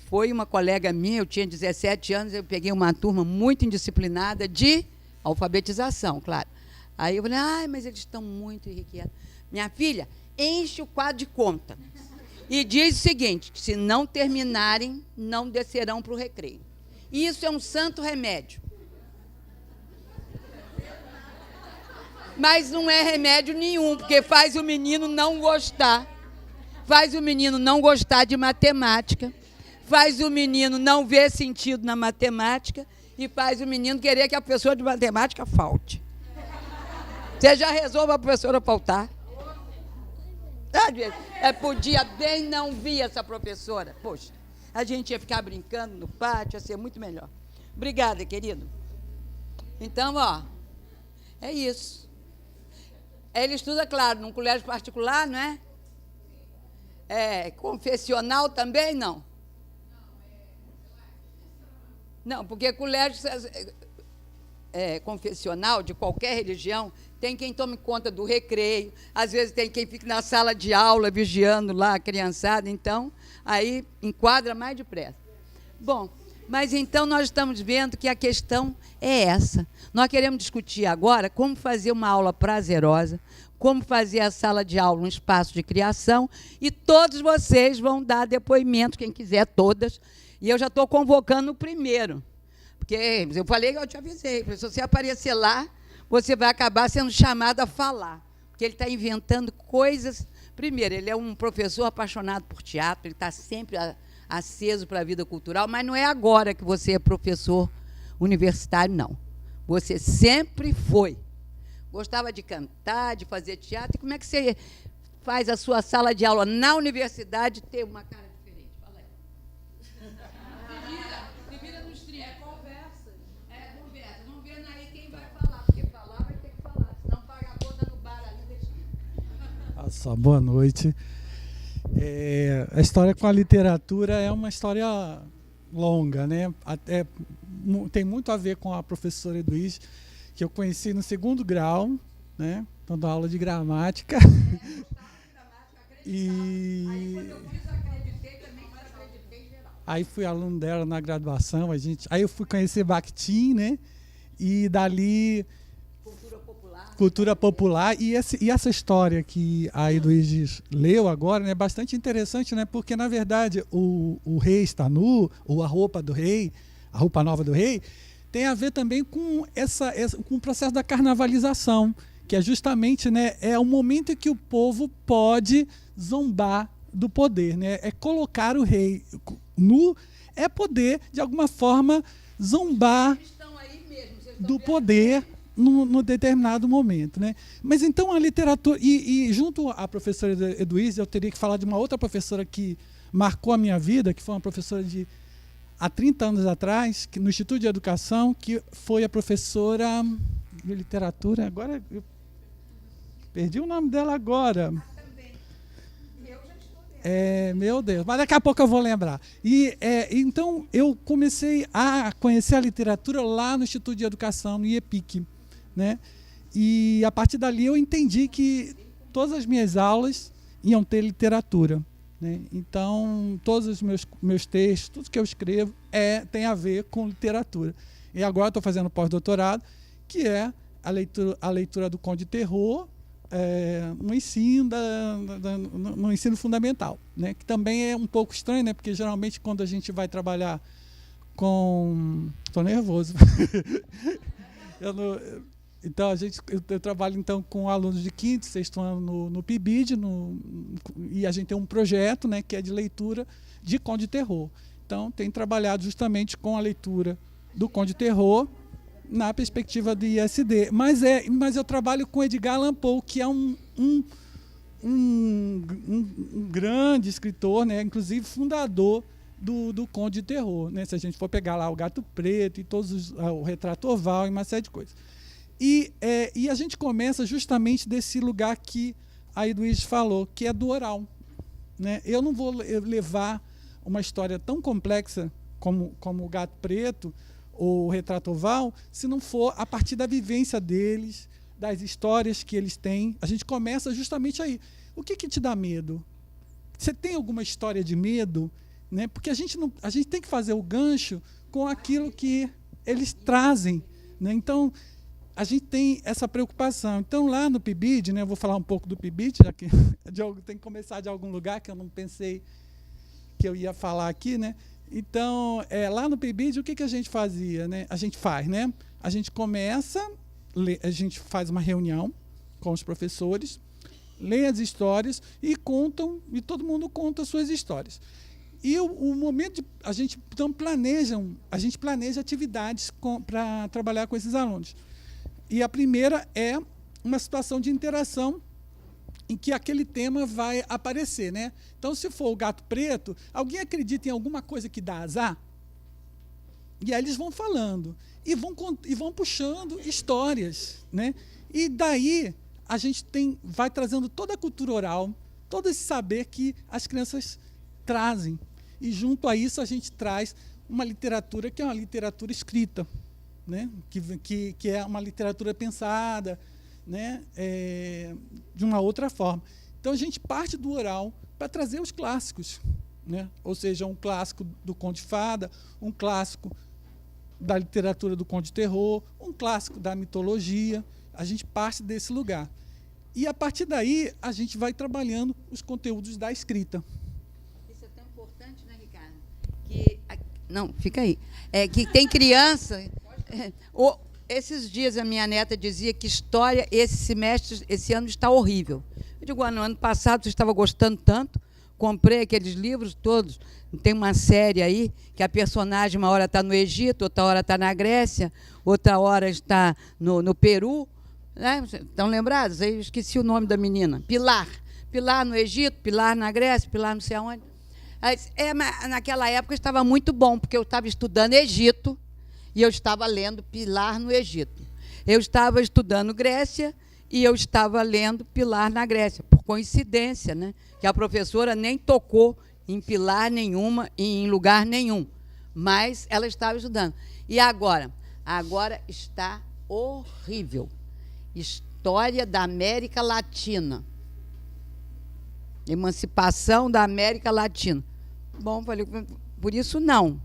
Foi uma colega minha, eu tinha 17 anos, eu peguei uma turma muito indisciplinada de alfabetização, claro. Aí eu falei, mas eles estão muito irrequietos. Minha filha, enche o quadro de conta. E diz o seguinte, que se não terminarem, não descerão para o recreio. Isso é um santo remédio. Mas não é remédio nenhum, porque faz o menino não gostar. Faz o menino não gostar de matemática, faz o menino não ver sentido na matemática e faz o menino querer que a pessoa de matemática falte. Você já rezou para a professora faltar? Podia bem não vir essa professora. Poxa, a gente ia ficar brincando no pátio, ia ser muito melhor. Obrigada, querido. Então, ó, é isso. Ele estuda, claro, num colégio particular, não é? Confessional também, não? Não, porque colégio confessional, de qualquer religião, tem quem tome conta do recreio, às vezes tem quem fique na sala de aula, vigiando lá a criançada, então, aí enquadra mais depressa. Bom, mas então nós estamos vendo que a questão é essa. Nós queremos discutir agora como fazer uma aula prazerosa, como fazer a sala de aula um espaço de criação, e todos vocês vão dar depoimento, quem quiser, todas, e eu já estou convocando o primeiro, porque eu falei que eu te avisei, se você aparecer lá, você vai acabar sendo chamado a falar, porque ele está inventando coisas. Primeiro, ele é um professor apaixonado por teatro, ele está sempre aceso para a vida cultural, mas não é agora que você é professor universitário, não. Você sempre foi. Gostava de cantar, de fazer teatro. E como é que você faz a sua sala de aula na universidade ter uma cara diferente? Fala aí. Se vira nos 30. Conversa. Conversa. Não vendo aí quem vai falar, porque falar vai ter que falar. Senão paga a conta no bar ali, deixa. Só boa noite. A história com a literatura é uma história longa, né? Tem muito a ver com a professora Eduís, que eu conheci no 2º grau, né? Dando aula de gramática. Aí fui aluno dela na graduação, aí eu fui conhecer Bakhtin, né? E dali cultura popular, e essa história que a Eduís leu agora, né, é bastante interessante, né? Porque na verdade o rei está nu, ou a roupa do rei, a roupa nova do rei, tem a ver também com com o processo da carnavalização, que é justamente, né, o momento em que o povo pode zombar do poder, né? É colocar o rei nu, é poder, de alguma forma, zombar do poder no determinado momento, né? Mas então a literatura, e junto à professora Eduís, eu teria que falar de uma outra professora que marcou a minha vida, que foi uma professora há 30 anos atrás, no Instituto de Educação, que foi a professora de literatura, agora eu perdi o nome dela agora. Meu Deus, mas daqui a pouco eu vou lembrar. Então eu comecei a conhecer a literatura lá no Instituto de Educação, no IEPIC, né? E a partir dali eu entendi que todas as minhas aulas iam ter literatura, né? Então todos os meus textos, tudo que eu escrevo tem a ver com literatura. E agora estou fazendo pós-doutorado, que é a leitura do Conde de Terror no ensino fundamental, né? Que também é um pouco estranho, né? Porque geralmente quando a gente vai trabalhar com... Estou nervoso. Então, eu trabalho então, com alunos de 5º e 6º ano no PIBID, e a gente tem um projeto, né, que é de leitura de Conde de Terror. Então, tenho trabalhado justamente com a leitura do Conde de Terror na perspectiva do ISD. Mas eu trabalho com Edgar Allan Poe, que é um grande escritor, né, inclusive fundador do Conde de Terror, né? Se a gente for pegar lá o Gato Preto e o Retrato Oval e uma série de coisas. E a gente começa justamente desse lugar que a Eduís falou, que é do oral, né? Eu não vou levar uma história tão complexa como o Gato Preto ou o Retrato Oval, se não for a partir da vivência deles, das histórias que eles têm. A gente começa justamente aí. O que te dá medo? Você tem alguma história de medo? Né? Porque a gente tem que fazer o gancho com aquilo que eles trazem, né? Então, a gente tem essa preocupação. Então, lá no PIBID, né, eu vou falar um pouco do PIBID, já que tem que começar de algum lugar que eu não pensei que eu ia falar aqui, né? Então, lá no PIBID, o que a gente fazia, né? A gente faz, né? A gente a gente faz uma reunião com os professores, lê as histórias e todo mundo conta as suas histórias. E o momento a gente então planeja atividades para trabalhar com esses alunos. E a primeira é uma situação de interação em que aquele tema vai aparecer, né? Então, se for o gato preto, alguém acredita em alguma coisa que dá azar? E aí eles vão falando e vão puxando histórias, né? E daí a gente vai trazendo toda a cultura oral, todo esse saber que as crianças trazem. E junto a isso a gente traz uma literatura que é uma literatura escrita, né? Que é uma literatura pensada, né? De uma outra forma. Então a gente parte do oral para trazer os clássicos, né? Ou seja, um clássico do conto de fada, um clássico da literatura do conto de terror, um clássico da mitologia. A gente parte desse lugar. E, a partir daí, a gente vai trabalhando os conteúdos da escrita. Isso é tão importante, né, Ricardo? Não, fica aí. Que tem criança... esses dias a minha neta dizia que história, esse ano está horrível. Eu digo, no ano passado você estava gostando tanto, comprei aqueles livros todos. Tem uma série aí que a personagem uma hora está no Egito, outra hora está na Grécia, outra hora está no Peru. Né? Estão lembrados? Eu esqueci o nome da menina. Pilar. Pilar no Egito, Pilar na Grécia, Pilar não sei aonde. Naquela época estava muito bom, porque eu estava estudando Egito e eu estava lendo Pilar no Egito. Eu estava estudando Grécia e eu estava lendo Pilar na Grécia, por coincidência, né? Que a professora nem tocou em pilar nenhuma e em lugar nenhum, mas ela estava estudando. E agora? Agora está horrível. História da América Latina. Emancipação da América Latina. Bom, falei, por isso não.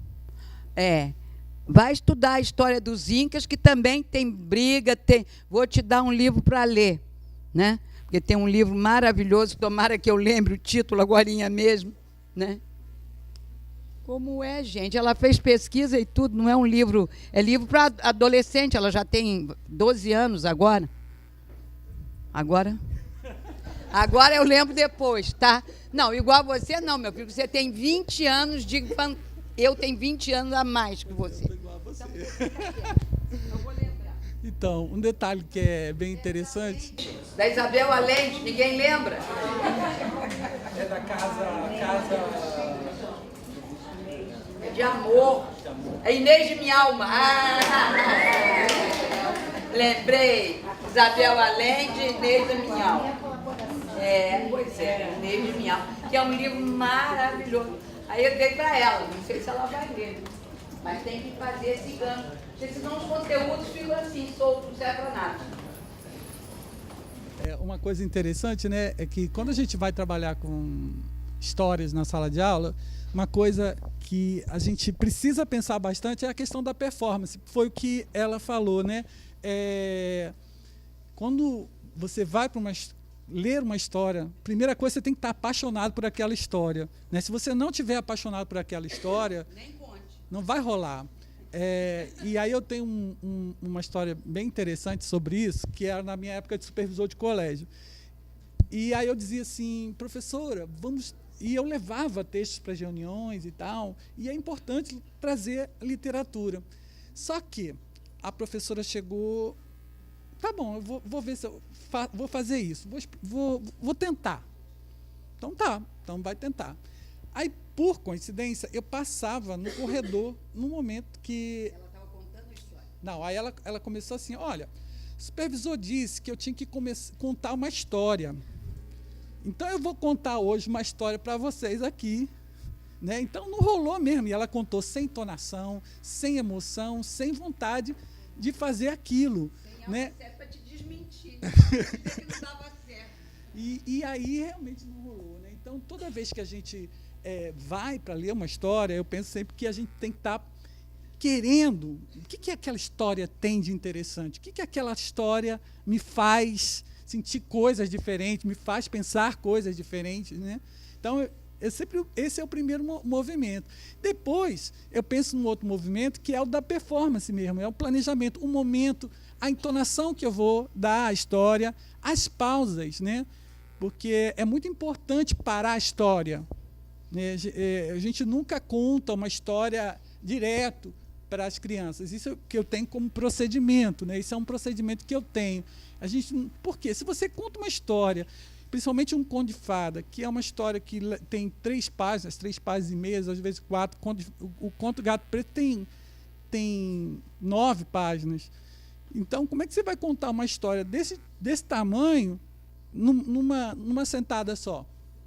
Vai estudar a história dos Incas, que também tem briga, vou te dar um livro para ler, né? Porque tem um livro maravilhoso, tomara que eu lembre o título agorinha mesmo, né? Como é, gente? Ela fez pesquisa e tudo, não é um livro... É livro para adolescente, ela já tem 12 anos agora. Agora eu lembro depois, tá? Não, igual você não, meu filho. Você tem 20 anos de... Eu tenho 20 anos a mais que você. Eu igual a você. Eu vou lembrar. Então, um detalhe que é bem interessante... Da Isabel Allende, ninguém lembra? É da casa... É de amor. É Inês de minha alma. Lembrei. Isabel Allende, Inês de minha alma. Pois é, Inês de minha alma. Que é um livro maravilhoso. Aí eu dei para ela, não sei se ela vai ler. Mas tem que fazer esse gancho. Porque senão os conteúdos ficam assim, soltos, não serve para nada. Uma coisa interessante, né, é que quando a gente vai trabalhar com histórias na sala de aula, uma coisa que a gente precisa pensar bastante é a questão da performance. Foi o que ela falou, né? Quando você vai para ler uma história, primeira coisa, você tem que estar apaixonado por aquela história, né? Se você não estiver apaixonado por aquela história, Nem conte. Não vai rolar. E aí eu tenho uma história bem interessante sobre isso, que era na minha época de supervisor de colégio. E aí eu dizia assim, professora, vamos... E eu levava textos para as reuniões e tal, e é importante trazer literatura. Só que a professora chegou, tá bom, eu vou ver se eu vou fazer isso, vou tentar. Então tá, então vai tentar. Aí, por coincidência, eu passava no corredor no momento que... Ela estava contando a história. Não, aí ela começou assim, olha, o supervisor disse que eu tinha que contar uma história. Então, eu vou contar hoje uma história para vocês aqui. Né? Então, não rolou mesmo. E ela contou sem entonação, sem emoção, sem vontade de fazer aquilo. Sem algo né? certo para te desmentir. Que não dava certo. E aí, realmente, não rolou. Né? Então, toda vez que a gente vai para ler uma história, eu penso sempre que a gente tem que estar querendo. O que aquela história tem de interessante? O que aquela história me faz sentir coisas diferentes, me faz pensar coisas diferentes, né? Então, esse é o primeiro movimento. Depois, eu penso num outro movimento, que é o da performance mesmo, é o planejamento, o momento, a entonação que eu vou dar à história, as pausas, né? Porque é muito importante parar a história. Né? A gente nunca conta uma história direto, para as crianças. Isso é o que eu tenho como procedimento, né? Isso é um procedimento que eu tenho. Por quê? Se você conta uma história, principalmente um conto de fada, que é uma história que tem 3 páginas e meia, às vezes 4, o conto Gato Preto tem 9 páginas. Então, como é que você vai contar uma história desse tamanho numa sentada só?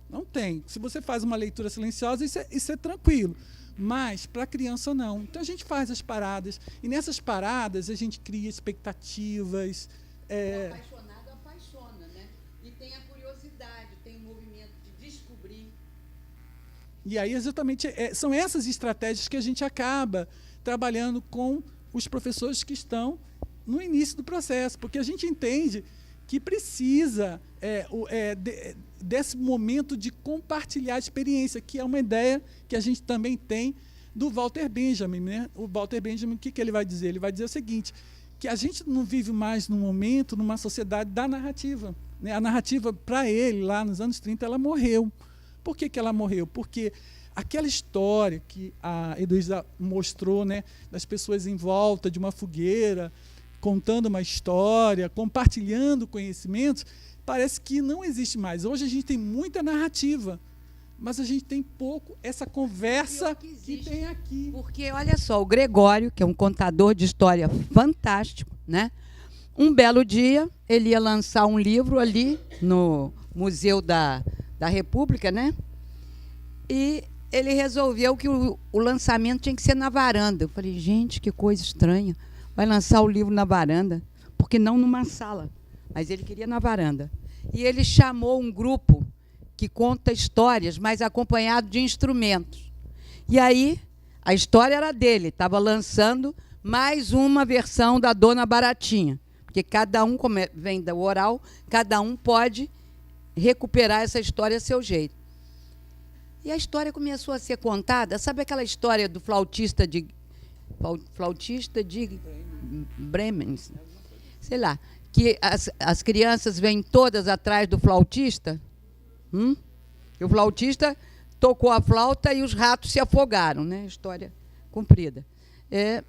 Não tem. Se você faz uma leitura silenciosa, isso é tranquilo. Mas, para a criança, não. Então, a gente faz as paradas. E nessas paradas, a gente cria expectativas. O apaixonado apaixona, né? E tem a curiosidade, tem o movimento de descobrir. E aí, exatamente, são essas estratégias que a gente acaba trabalhando com os professores que estão no início do processo, porque a gente entende que precisa desse momento de compartilhar a experiência, que é uma ideia que a gente também tem do Walter Benjamin, né? O Walter Benjamin, o que ele vai dizer? Ele vai dizer o seguinte, que a gente não vive mais num momento, numa sociedade da narrativa, né? A narrativa, para ele, lá nos anos 30, ela morreu. Por que ela morreu? Porque aquela história que a Heloísa mostrou, né, das pessoas em volta de uma fogueira, contando uma história, compartilhando conhecimentos, parece que não existe mais. Hoje a gente tem muita narrativa, mas a gente tem pouco essa conversa que tem aqui. Porque, olha só, o Gregório, que é um contador de história fantástico, né? Um belo dia, ele ia lançar um livro ali no Museu da República, né? E ele resolveu que o lançamento tinha que ser na varanda. Eu falei, gente, que coisa estranha. Vai lançar o livro na varanda, porque não numa sala, mas ele queria na varanda. E ele chamou um grupo que conta histórias, mas acompanhado de instrumentos. E aí, a história era dele, estava lançando mais uma versão da Dona Baratinha, porque cada um, como vem do oral, cada um pode recuperar essa história a seu jeito. E a história começou a ser contada, sabe aquela história do flautista de Bremen, sei lá, que as crianças vêm todas atrás do flautista, e o flautista tocou a flauta e os ratos se afogaram, né? História comprida.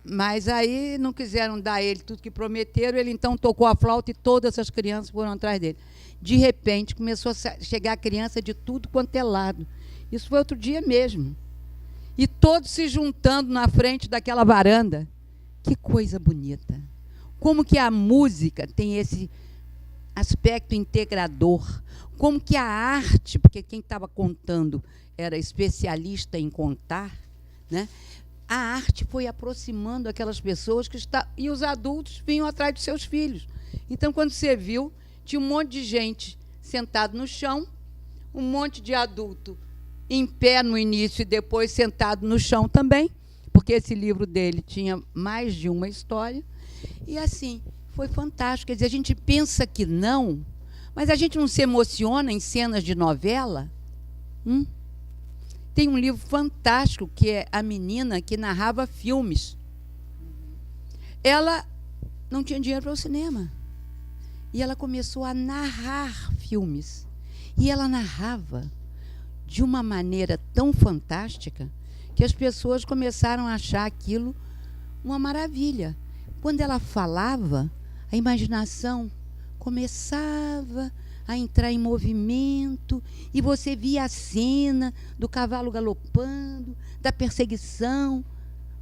Mas aí não quiseram dar a ele tudo que prometeram, ele então tocou a flauta e todas as crianças foram atrás dele. De repente, começou a chegar criança de tudo quanto é lado. Isso foi outro dia mesmo. E todos se juntando na frente daquela varanda. Que coisa bonita. Como que a música tem esse aspecto integrador. Como que a arte, porque quem estava contando era especialista em contar, né? A arte foi aproximando aquelas pessoas e os adultos vinham atrás dos seus filhos. Então, quando você viu, tinha um monte de gente sentado no chão, um monte de adulto em pé no início e depois sentado no chão também, porque esse livro dele tinha mais de uma história. E, assim, foi fantástico. Quer dizer, a gente pensa que não, mas a gente não se emociona em cenas de novela? Tem um livro fantástico, que é A Menina que Narrava Filmes. Ela não tinha dinheiro para o cinema. E ela começou a narrar filmes. E ela narrava de uma maneira tão fantástica que as pessoas começaram a achar aquilo uma maravilha. Quando ela falava, a imaginação começava a entrar em movimento e você via a cena do cavalo galopando, da perseguição,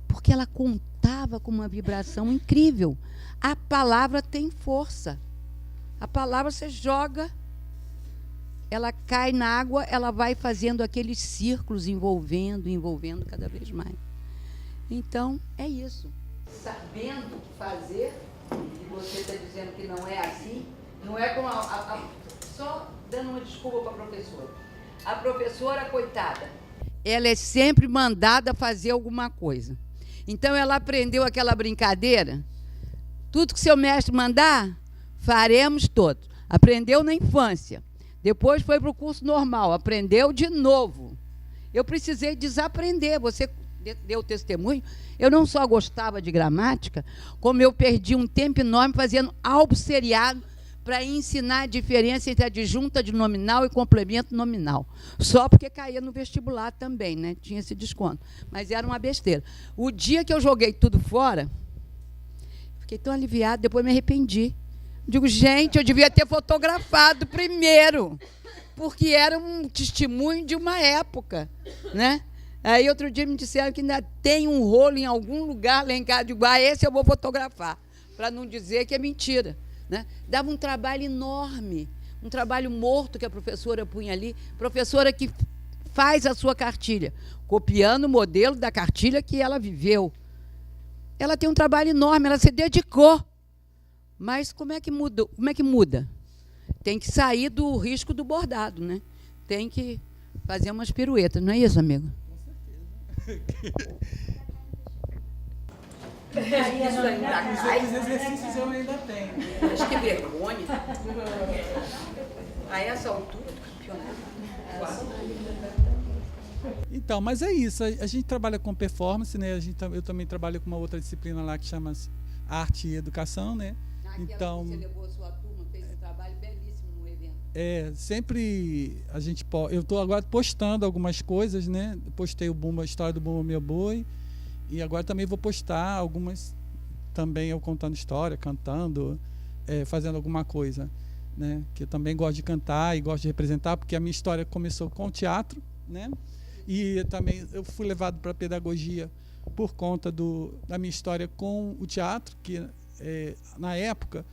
porque ela contava com uma vibração incrível. A palavra tem força. A palavra você joga, ela cai na água, ela vai fazendo aqueles círculos envolvendo cada vez mais. Então, é isso. Sabendo fazer, e você está dizendo que não é assim, não é como só dando uma desculpa para a professora. A professora, coitada, ela é sempre mandada fazer alguma coisa. Então, ela aprendeu aquela brincadeira. Tudo que seu mestre mandar, faremos todos. Aprendeu na infância. Depois foi para o curso normal, aprendeu de novo. Eu precisei desaprender. Você deu testemunho. Eu não só gostava de gramática, como eu perdi um tempo enorme fazendo álbum seriado para ensinar a diferença entre adjunta de nominal e complemento nominal. Só porque caía no vestibular também, né? Tinha esse desconto. Mas era uma besteira. O dia que eu joguei tudo fora, fiquei tão aliviada, depois me arrependi. Digo, gente, eu devia ter fotografado primeiro, porque era um testemunho de uma época, né? Aí, outro dia, me disseram que ainda tem um rolo em algum lugar lá em casa. Digo, esse eu vou fotografar, para não dizer que é mentira. Né? Dava um trabalho enorme, um trabalho morto que a professora punha ali, professora que faz a sua cartilha, copiando o modelo da cartilha que ela viveu. Ela tem um trabalho enorme, ela se dedicou. Mas como é que muda? Como é que muda? Tem que sair do risco do bordado, né? Tem que fazer umas piruetas, não é isso, amigo? Isso ainda cai. Os exercícios eu ainda tenho. Acho que vergonha. A essa altura do campeonato. Então, mas é isso. A gente trabalha com performance, né? Eu também trabalho com uma outra disciplina lá que chama Arte e Educação, né? Então, você levou a sua turma, fez um trabalho belíssimo no evento. Sempre a gente... Eu estou agora postando algumas coisas, né? Postei a história do Bumba Meu Boi. E agora também vou postar algumas, também eu contando história, cantando, fazendo alguma coisa, né? Que eu também gosto de cantar e gosto de representar, porque a minha história começou com o teatro, né? E também eu fui levado para a pedagogia por conta da minha história com o teatro, que na época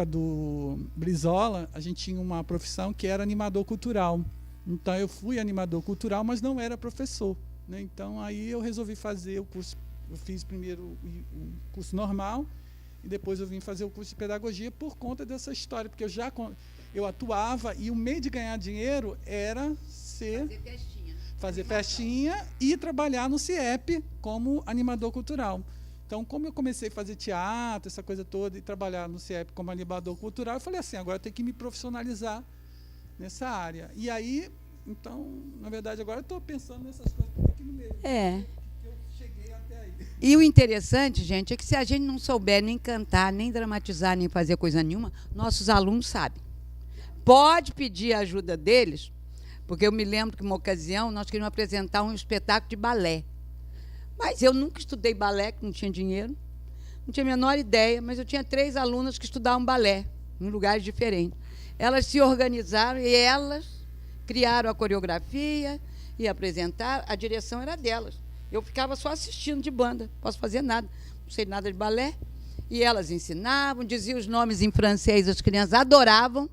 do Brizola, a gente tinha uma profissão que era animador cultural. Então eu fui animador cultural, mas não era professor. Né? Então, aí eu resolvi fazer o curso. Eu fiz primeiro o curso normal e depois eu vim fazer o curso de pedagogia por conta dessa história, porque eu atuava e o meio de ganhar dinheiro era fazer festinha e trabalhar no CIEP como animador cultural. Então, como eu comecei a fazer teatro, essa coisa toda, e trabalhar no CIEP como animador cultural, eu falei assim, agora eu tenho que me profissionalizar nessa área. E aí, então, na verdade, agora eu estou pensando nessas coisas aqui no meio. Eu cheguei até aí. E o interessante, gente, é que se a gente não souber nem cantar, nem dramatizar, nem fazer coisa nenhuma, nossos alunos sabem. Pode pedir a ajuda deles, porque eu me lembro que, uma ocasião, nós queríamos apresentar um espetáculo de balé. Mas eu nunca estudei balé, que não tinha dinheiro, não tinha a menor ideia, mas eu tinha 3 alunas que estudavam balé, em lugares diferentes. Elas se organizaram e elas criaram a coreografia e apresentaram. A direção era delas. Eu ficava só assistindo de banda, não posso fazer nada, não sei nada de balé. E elas ensinavam, diziam os nomes em francês, as crianças adoravam.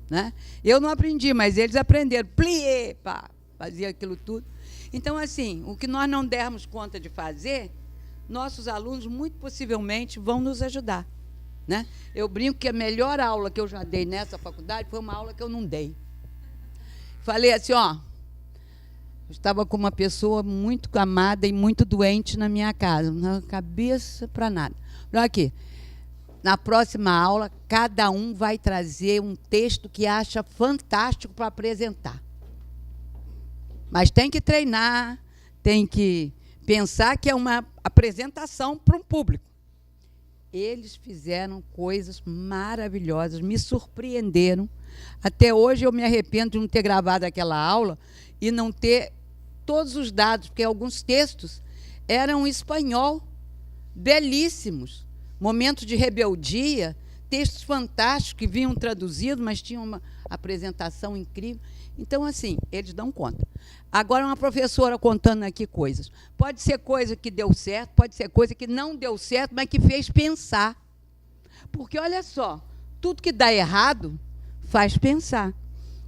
Né? Eu não aprendi, mas eles aprenderam. Plié, pá, fazia aquilo tudo. Então, assim, o que nós não dermos conta de fazer, nossos alunos, muito possivelmente, vão nos ajudar. Né? Eu brinco que a melhor aula que eu já dei nessa faculdade foi uma aula que eu não dei. Falei assim, eu estava com uma pessoa muito amada e muito doente na minha casa, na cabeça para nada. Olha aqui, na próxima aula, cada um vai trazer um texto que acha fantástico para apresentar. Mas tem que treinar, tem que pensar que é uma apresentação para um público. Eles fizeram coisas maravilhosas, me surpreenderam. Até hoje eu me arrependo de não ter gravado aquela aula e não ter todos os dados, porque alguns textos eram em espanhol, belíssimos. Momentos de rebeldia, textos fantásticos que vinham traduzidos, mas tinham uma apresentação incrível. Então, assim, eles dão conta. Agora, uma professora contando aqui coisas. Pode ser coisa que deu certo, pode ser coisa que não deu certo, mas que fez pensar. Porque, olha só, tudo que dá errado faz pensar.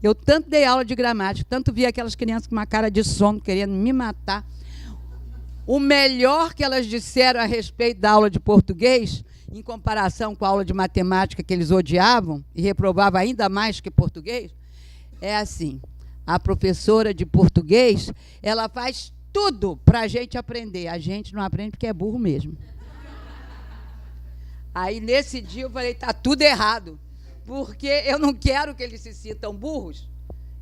Eu tanto dei aula de gramática, tanto vi aquelas crianças com uma cara de sono querendo me matar. O melhor que elas disseram a respeito da aula de português, em comparação com a aula de matemática que eles odiavam e reprovavam ainda mais que português, é assim, a professora de português, ela faz tudo para a gente aprender. A gente não aprende porque é burro mesmo. Aí, nesse dia, eu falei, está tudo errado, porque eu não quero que eles se sintam burros.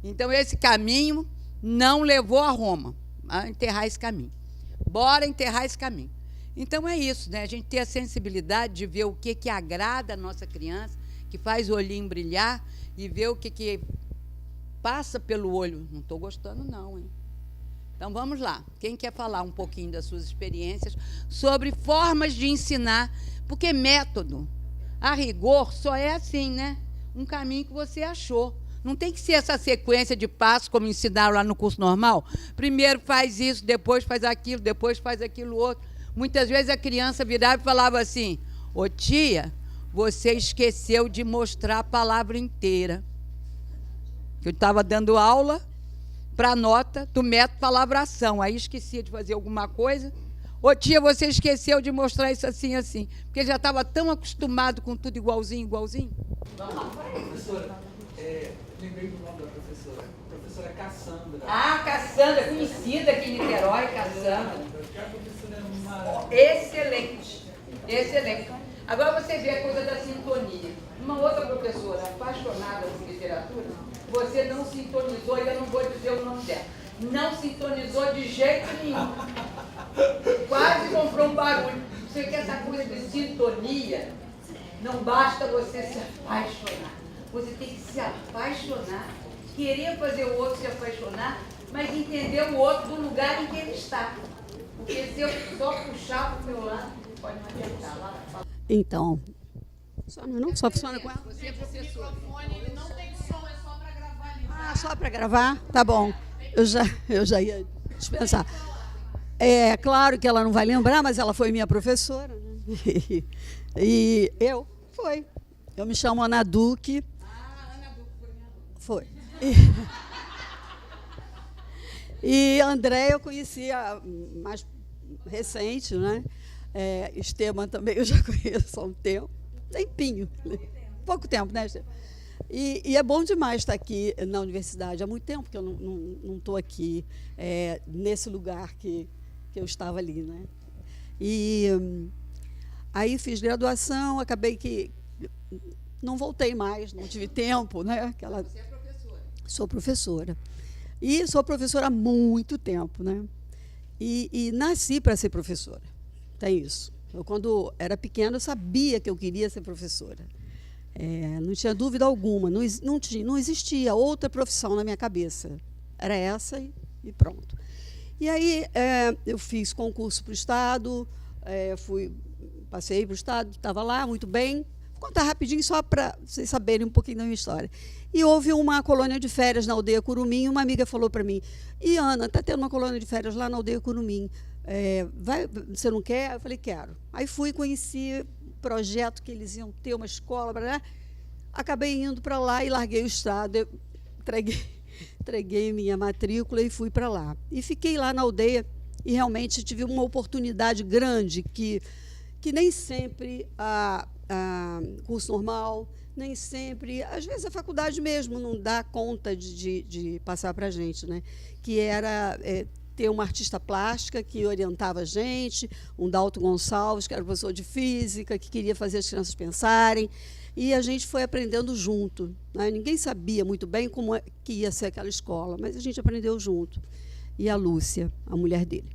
Então, esse caminho não levou a Roma, a enterrar esse caminho. Bora enterrar esse caminho. Então é isso, né? A gente ter a sensibilidade de ver o que agrada a nossa criança, que faz o olhinho brilhar, e ver o que passa pelo olho. Não estou gostando, não, hein? Então vamos lá. Quem quer falar um pouquinho das suas experiências sobre formas de ensinar? Porque método, a rigor, só é assim, né? Um caminho que você achou. Não tem que ser essa sequência de passos, como ensinaram lá no curso normal. Primeiro faz isso, depois faz aquilo, depois faz aquilo outro. Muitas vezes a criança virava e falava assim: ô tia, você esqueceu de mostrar a palavra inteira. Eu estava dando aula para a nota do método palavração. Aí esquecia de fazer alguma coisa. Ô tia, você esqueceu de mostrar isso assim, assim. Porque ele já estava tão acostumado com tudo igualzinho, igualzinho. Vamos lá. Professora, lembrei do nome da professora. Professora Cassandra. Ah, Cassandra, conhecida aqui em Niterói, Cassandra. A professora é maravilhosa. Excelente, excelente. Agora você vê a coisa da sintonia. Uma outra professora apaixonada por literatura, você não sintonizou, e eu não vou dizer o nome dela. Não sintonizou de jeito nenhum. Quase comprou um barulho. Você quer essa coisa de sintonia? Não basta você se apaixonar. Você tem que se apaixonar, querer fazer o outro se apaixonar, mas entender o outro do lugar em que ele está. Porque se eu só puxar para o meu lado, pode não adiantar. Lá, então, só funciona com ela? você é professora. O microfone ele não tem som, é só para gravar ali. Ah, só para gravar? Tá bom. Eu já ia dispensar. É claro que ela não vai lembrar, mas ela foi minha professora. Né? E eu? Foi. Eu me chamo Ana Duque. Ah, Ana Duque foi minha aluna. Foi. E André eu conhecia mais recente, né? Esteban também eu já conheço há um tempo. Tempinho. Pouco tempo, né, Esteban? E é bom demais estar aqui na universidade. Há muito tempo que eu não estou aqui nesse lugar que eu estava ali, né? E aí fiz graduação, acabei que não voltei mais, não tive tempo, né? Você é professora? Sou professora. E sou professora há muito tempo, né? E nasci para ser professora. Tem isso. Eu, quando era pequena, eu sabia que eu queria ser professora. Não tinha dúvida alguma. Não existia outra profissão na minha cabeça. Era essa e pronto. E aí eu fiz concurso para o Estado, passei para o Estado, estava lá, muito bem. Vou contar rapidinho só para vocês saberem um pouquinho da minha história. E houve uma colônia de férias na aldeia Curumim, e uma amiga falou para mim: e Ana, está tendo uma colônia de férias lá na aldeia Curumim. Você não quer? Eu falei: quero. Aí fui, conheci o projeto que eles iam ter, uma escola, acabei indo para lá e larguei o Estado, entreguei minha matrícula e fui para lá. E fiquei lá na aldeia e realmente tive uma oportunidade grande que nem sempre a curso normal, nem sempre, às vezes a faculdade mesmo não dá conta de passar para a gente, né? Que era ter uma artista plástica que orientava a gente, um Dalton Gonçalves, que era professor de física, que queria fazer as crianças pensarem, e a gente foi aprendendo junto, né? Ninguém sabia muito bem como que ia ser aquela escola, mas a gente aprendeu junto. E a Lúcia, a mulher dele.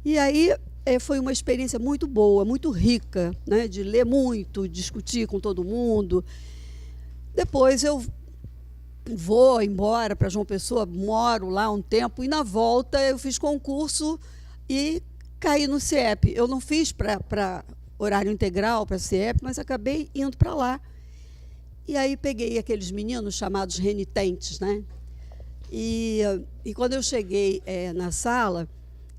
E aí foi uma experiência muito boa, muito rica, né? De ler muito, discutir com todo mundo. Depois eu vou embora para João Pessoa, moro lá um tempo, e na volta eu fiz concurso e caí no CIEP. Eu não fiz para horário integral, para CIEP, mas acabei indo para lá. E aí peguei aqueles meninos chamados renitentes, né? E quando eu cheguei na sala,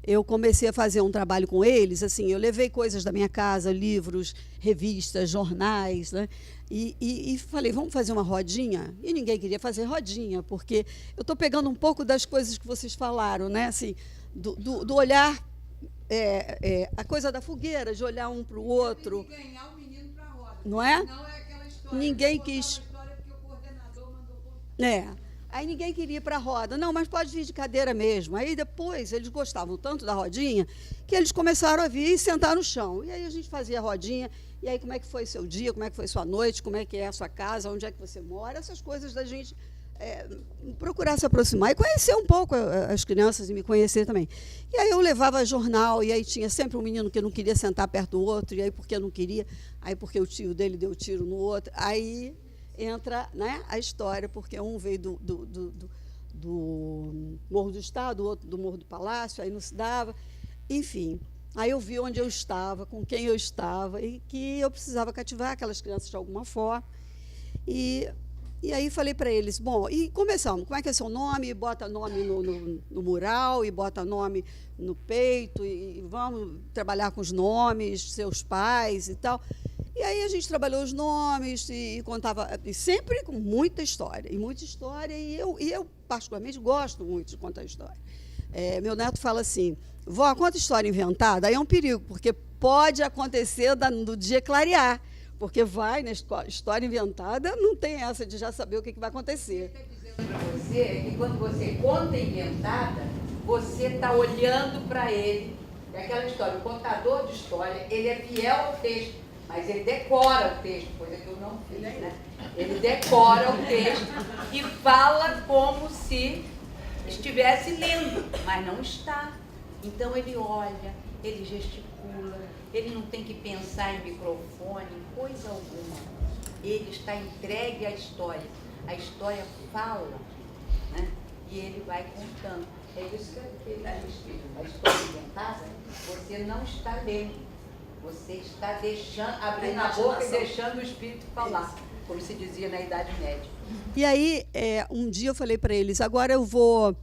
eu comecei a fazer um trabalho com eles, assim, eu levei coisas da minha casa, livros, revistas, jornais, né? E falei, vamos fazer uma rodinha? E ninguém queria fazer rodinha, porque eu estou pegando um pouco das coisas que vocês falaram, né? Assim, do olhar, a coisa da fogueira, de olhar um para o outro. Tem que ganhar o menino para a roda. Não é? Não é aquela história. Ninguém quis. História porque o coordenador mandou contar. Aí ninguém queria ir para a roda. Não, mas pode vir de cadeira mesmo. Aí depois eles gostavam tanto da rodinha que eles começaram a vir e sentar no chão. E aí a gente fazia a rodinha. E aí como é que foi seu dia, como é que foi sua noite, como é que é a sua casa, onde é que você mora, essas coisas da gente procurar se aproximar e conhecer um pouco as crianças e me conhecer também. E aí eu levava jornal, e aí tinha sempre um menino que não queria sentar perto do outro, e aí porque não queria, aí porque o tio dele deu tiro no outro, aí entra, né, a história, porque um veio do Morro do Estado, o outro do Morro do Palácio, aí não se dava, enfim. Aí eu vi onde eu estava, com quem eu estava, e que eu precisava cativar aquelas crianças de alguma forma. E aí falei para eles, bom, e começamos, como é que é seu nome? Bota nome no mural, e bota nome no peito, e vamos trabalhar com os nomes, seus pais e tal. E aí a gente trabalhou os nomes e contava, e sempre com muita história, e eu particularmente gosto muito de contar história. Meu neto fala assim, vó, conta história inventada, aí é um perigo, porque pode acontecer do dia clarear, porque vai na história inventada, não tem essa de já saber o que vai acontecer. Eu estou dizendo para você que quando você conta inventada, você está olhando para ele, é aquela história, o contador de história, ele é fiel ao texto, mas ele decora o texto, coisa que eu não fiz, né? Ele decora o texto e fala como se estivesse lendo, mas não está. Então ele olha, ele gesticula, ele não tem que pensar em microfone, coisa alguma. Ele está entregue à história. A história fala, né? E ele vai contando. É isso que está escrito. A história inventada, você não está lendo. Você está deixando, abrindo a boca e deixando o espírito falar, como se dizia na Idade Média. E aí, um dia eu falei para eles, agora eu vou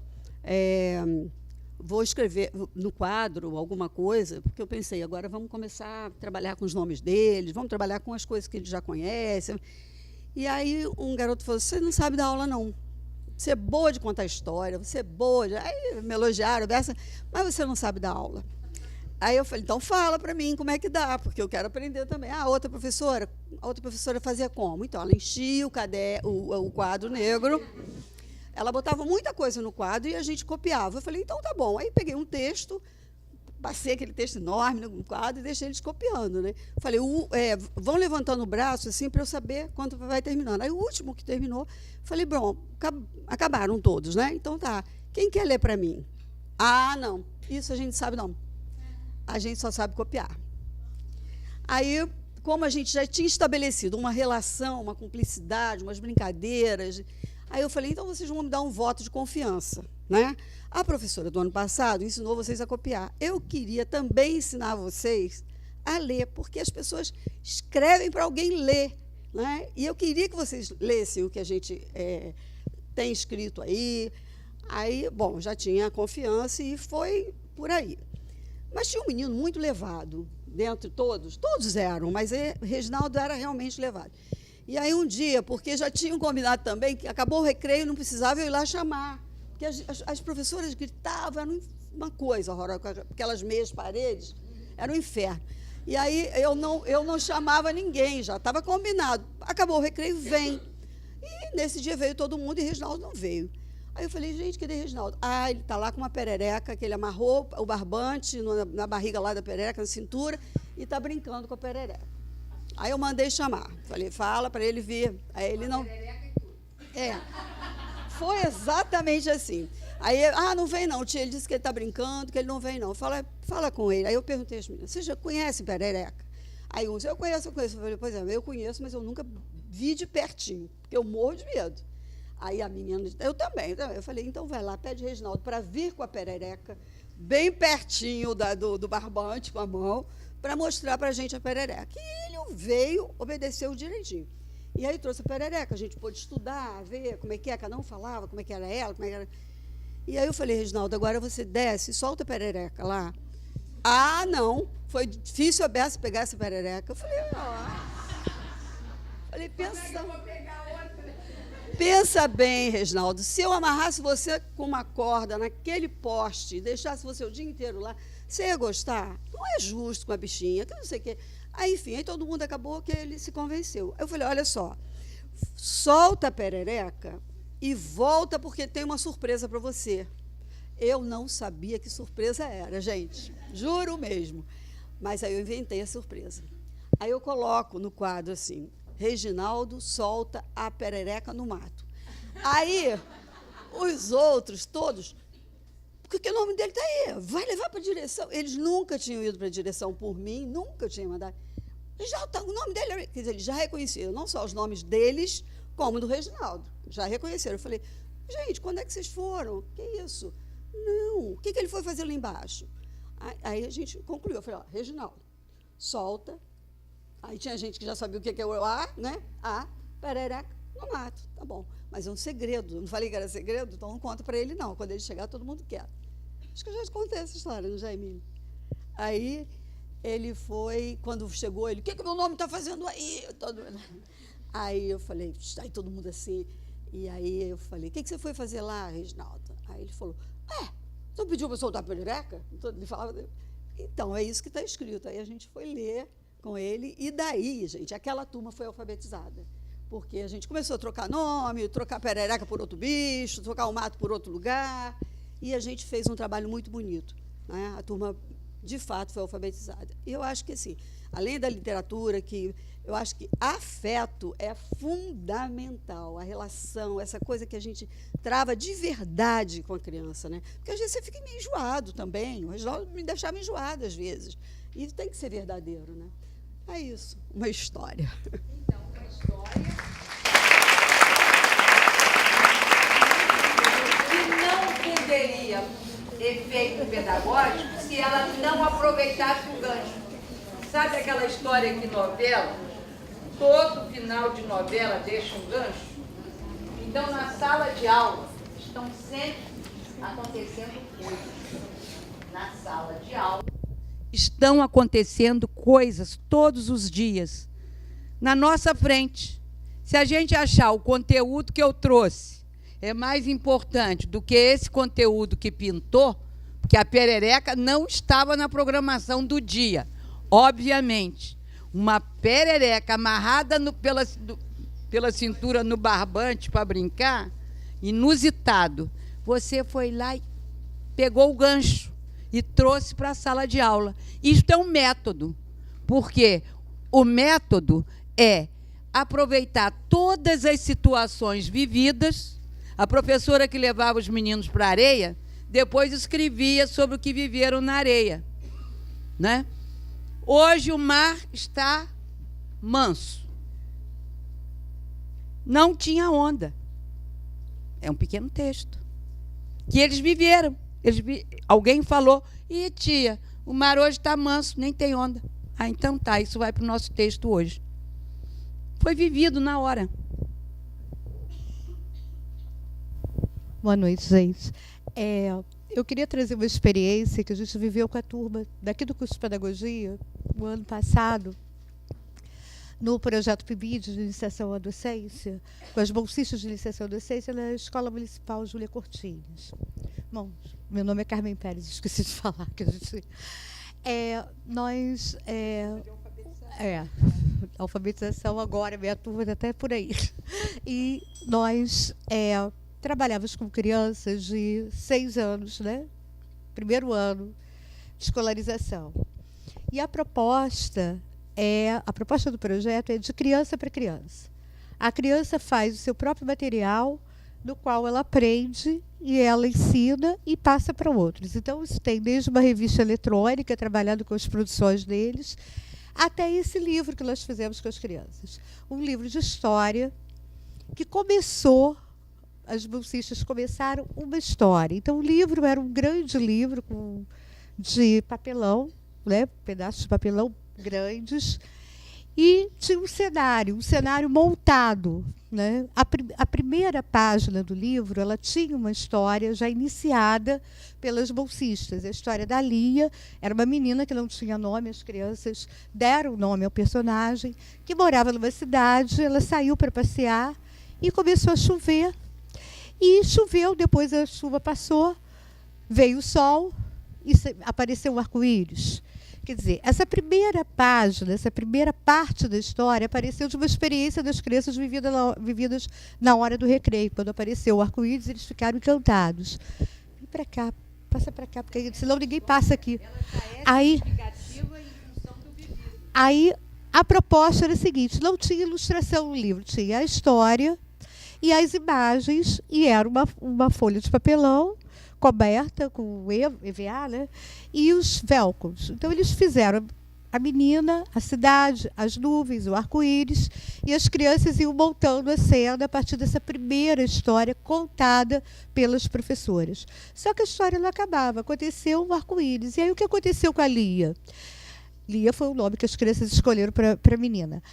escrever no quadro alguma coisa, porque eu pensei, agora vamos começar a trabalhar com os nomes deles, vamos trabalhar com as coisas que eles já conhecem. E aí um garoto falou, você não sabe dar aula, não. Você é boa de contar história, você é boa de... Aí me elogiaram, mas você não sabe dar aula. Aí eu falei, então fala para mim como é que dá, porque eu quero aprender também. A outra professora fazia como? Então, ela enchia o quadro negro, ela botava muita coisa no quadro e a gente copiava. Eu falei, então tá bom. Aí peguei um texto, passei aquele texto enorme no quadro e deixei eles copiando, né? Falei, vão levantando o braço assim para eu saber quando vai terminando. Aí o último que terminou, falei, bom, acabaram todos, né? Então tá, quem quer ler para mim? Ah, não, isso a gente sabe não. A gente só sabe copiar. Aí, como a gente já tinha estabelecido uma relação, uma cumplicidade, umas brincadeiras, aí eu falei, então vocês vão me dar um voto de confiança, né? A professora do ano passado ensinou vocês a copiar. Eu queria também ensinar vocês a ler, porque as pessoas escrevem para alguém ler, né? E eu queria que vocês lessem o que a gente tem escrito aí. Aí, bom, já tinha confiança e foi por aí. Mas tinha um menino muito levado, dentre todos eram, mas Reginaldo era realmente levado. E aí um dia, porque já tinham combinado também, que acabou o recreio, não precisava eu ir lá chamar, porque as professoras gritavam, era uma coisa horrorosa, aquelas meias paredes, era um inferno. E aí eu não chamava ninguém, já estava combinado. Acabou o recreio, vem. E nesse dia veio todo mundo e Reginaldo não veio. Aí eu falei, gente, cadê Reginaldo? Ah, ele está lá com uma perereca, que ele amarrou o barbante na barriga lá da perereca, na cintura, e está brincando com a perereca. Aí eu mandei chamar. Falei, fala para ele vir. Aí ele não... Foi exatamente assim. Aí, não vem não, tia. Ele disse que ele está brincando, que ele não vem não. Fala com ele. Aí eu perguntei às meninas, vocês já conhecem perereca? Aí um disse, eu conheço. Eu falei, pois é, eu conheço, mas eu nunca vi de pertinho, porque eu morro de medo. Aí a menina disse, eu também. Eu falei, então vai lá, pede Reginaldo para vir com a perereca, bem pertinho do barbante, com a mão, para mostrar para a gente a perereca. E ele veio, obedeceu direitinho. E aí trouxe a perereca, a gente pôde estudar, ver como é que cada um falava, como é que era ela, como é que era... E aí eu falei, Reginaldo, agora você desce e solta a perereca lá. Ah, não, foi difícil a Bessa pegar essa perereca. Eu falei, pensa bem, Reginaldo, se eu amarrasse você com uma corda naquele poste e deixasse você o dia inteiro lá, você ia gostar? Não é justo com a bichinha, que não sei o quê. Aí, enfim, aí todo mundo acabou que ele se convenceu. Eu falei, olha só, solta a perereca e volta porque tem uma surpresa para você. Eu não sabia que surpresa era, gente, juro mesmo. Mas aí eu inventei a surpresa. Aí eu coloco no quadro assim, Reginaldo solta a perereca no mato. Aí, os outros, todos, porque o nome dele está aí, vai levar para a direção. Eles nunca tinham ido para a direção por mim, nunca tinham mandado. Já tá, o nome dele, quer dizer, eles já reconheceram, não só os nomes deles, como do Reginaldo. Já reconheceram. Eu falei, gente, quando é que vocês foram? Que isso? Não, o que ele foi fazer lá embaixo? Aí a gente concluiu, eu falei, ó, Reginaldo, solta. Aí tinha gente que já sabia o que é o A, né? A, perereca, no mato, tá bom. Mas é um segredo, não falei que era segredo, então não conta para ele, não. Quando ele chegar, todo mundo quer. Acho que eu já te contei essa história, não, Jaime? Aí ele foi, quando chegou, ele, o que meu nome está fazendo aí? Aí eu falei, aí todo mundo assim. E aí eu falei, o que você foi fazer lá, Reginaldo? Aí ele falou, não pediu para soltar a perereca? Ele falava, então, é isso que está escrito. Aí a gente foi ler com ele, e daí, gente, aquela turma foi alfabetizada. Porque a gente começou a trocar nome, trocar perereca por outro bicho, trocar o mato por outro lugar, e a gente fez um trabalho muito bonito, né? A turma, de fato, foi alfabetizada. E eu acho que, assim, além da literatura, eu acho que afeto é fundamental, a relação, essa coisa que a gente trava de verdade com a criança, né? Porque às vezes você fica meio enjoado também, o Reginaldo me deixava enjoado às vezes, e tem que ser verdadeiro, né? É isso, uma história. Então, uma história que não teria efeito pedagógico se ela não aproveitasse o gancho. Sabe aquela história que novela, todo final de novela deixa um gancho? Então, na sala de aula, estão sempre acontecendo coisas. Na sala de aula, estão acontecendo coisas todos os dias. Na nossa frente. Se a gente achar o conteúdo que eu trouxe é mais importante do que esse conteúdo que pintou, porque a perereca não estava na programação do dia. Obviamente, uma perereca amarrada pela cintura no barbante para brincar, inusitado. Você foi lá e pegou o gancho e trouxe para a sala de aula. Isto é um método, porque o método é aproveitar todas as situações vividas. A professora que levava os meninos para a areia, depois escrevia sobre o que viveram na areia, né? Hoje o mar está manso. Não tinha onda. É um pequeno texto que eles viveram. Alguém falou, tia, o mar hoje está manso, nem tem onda. Então tá, isso vai para o nosso texto hoje. Foi vivido na hora. Boa noite, gente. Eu queria trazer uma experiência que a gente viveu com a turma daqui do curso de Pedagogia, no ano passado, no projeto PIBID de iniciação à docência, com as bolsistas de iniciação à docência na Escola Municipal Júlia Cortines. Bom, meu nome é Carmen Pérez, esqueci de falar que a gente... alfabetização agora, minha turma está até por aí. E nós trabalhávamos com crianças de 6 anos, né? Primeiro ano de escolarização. E a proposta do projeto é de criança para criança. A criança faz o seu próprio material, no qual ela aprende e ela ensina e passa para outros. Então, isso tem desde uma revista eletrônica, trabalhando com as produções deles, até esse livro que nós fizemos com as crianças. Um livro de história que começou, as bolsistas começaram uma história. Então, o livro era um grande livro de papelão, né, pedaços de papelão grandes, e tinha um cenário montado, né? A primeira página do livro, ela tinha uma história já iniciada pelas bolsistas. A história da Lia era uma menina que não tinha nome, as crianças deram nome ao personagem, que morava numa cidade, ela saiu para passear e começou a chover. E choveu, depois a chuva passou, veio o sol e apareceu um arco-íris. Quer dizer, essa primeira página, essa primeira parte da história apareceu de uma experiência das crianças vividas na hora do recreio. Quando apareceu o arco-íris, eles ficaram encantados. Vem para cá, passa para cá, porque senão ninguém passa aqui. Aí a proposta era a seguinte, não tinha ilustração no livro, tinha a história, e as imagens, e era uma folha de papelão coberta com EVA, né? E os velcros. Então, eles fizeram a menina, a cidade, as nuvens, o arco-íris, e as crianças iam montando a cena a partir dessa primeira história contada pelas professoras. Só que a história não acabava, aconteceu o arco-íris. E aí o que aconteceu com a Lia? Lia foi o nome que as crianças escolheram para a menina.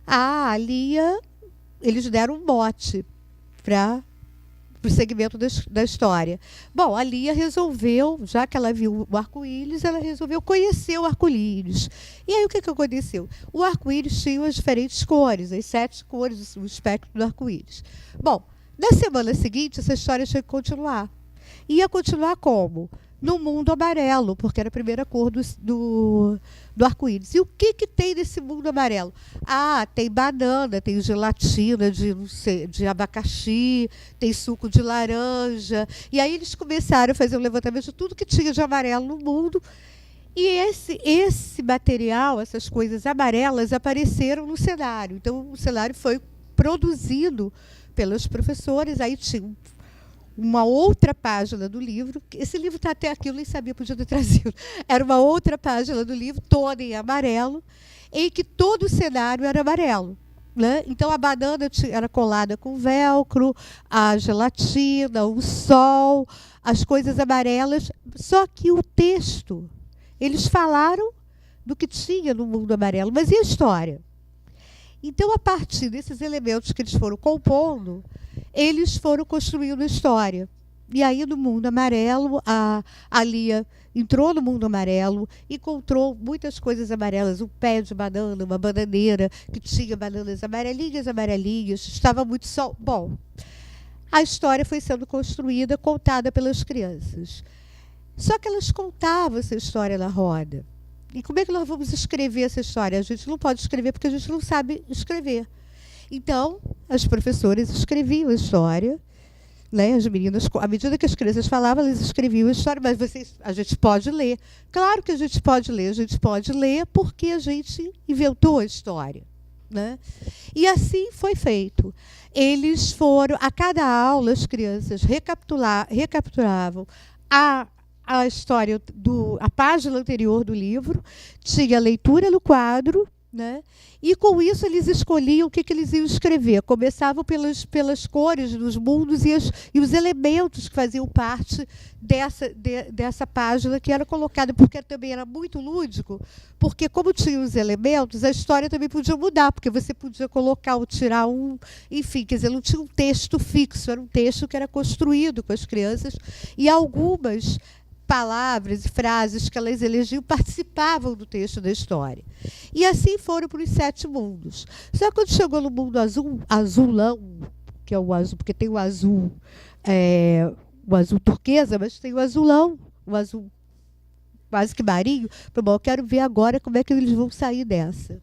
A Lia, eles deram um mote para o segmento da história. Bom, a Lia resolveu, já que ela viu o arco-íris, ela resolveu conhecer o arco-íris. E aí o que aconteceu? O arco-íris tinha as diferentes cores, as 7 cores, o espectro do arco-íris. Bom, na semana seguinte, essa história tinha que continuar. Ia continuar como? No mundo amarelo, porque era a primeira cor do arco-íris. E o que tem nesse mundo amarelo? Ah, tem banana, tem gelatina de abacaxi, tem suco de laranja. E aí eles começaram a fazer um levantamento de tudo que tinha de amarelo no mundo. E esse material, essas coisas amarelas, apareceram no cenário. Então, o cenário foi produzido pelos professores. Aí tinha uma outra página do livro. Esse livro está até aqui, eu nem sabia, podia ter trazido. Era uma outra página do livro, toda em amarelo, em que todo o cenário era amarelo. Né? Então, a banana era colada com velcro, a gelatina, o sol, as coisas amarelas. Só que o texto, eles falaram do que tinha no mundo amarelo. Mas e a história? Então, a partir desses elementos que eles foram compondo, eles foram construindo a história. E aí, no mundo amarelo, a Lia entrou no mundo amarelo, encontrou muitas coisas amarelas, um pé de banana, uma bananeira, que tinha bananas amarelinhas, estava muito sol. Bom, a história foi sendo construída, contada pelas crianças. Só que elas contavam essa história na roda. E como é que nós vamos escrever essa história? A gente não pode escrever porque a gente não sabe escrever. Então, as professoras escreviam a história, né? As meninas, à medida que as crianças falavam, elas escreviam a história, mas a gente pode ler. Claro que a gente pode ler porque a gente inventou a história. Né? E assim foi feito. Eles foram, a cada aula, as crianças recapitulavam a história, a página anterior do livro, tinha leitura no quadro, né? E com isso eles escolhiam o que eles iam escrever. Começavam pelas cores dos mundos e os elementos que faziam parte dessa página que era colocada, porque também era muito lúdico, porque como tinha os elementos, a história também podia mudar, porque você podia colocar ou tirar enfim, quer dizer, não tinha um texto fixo, era um texto que era construído com as crianças, e algumas palavras e frases que elas elegiam participavam do texto da história. E assim foram para os 7 mundos. Só que quando chegou no mundo azulão, que é o azul, porque tem o azul turquesa, mas tem o azulão, o azul quase que marinho. Bom, eu quero ver agora como é que eles vão sair dessa.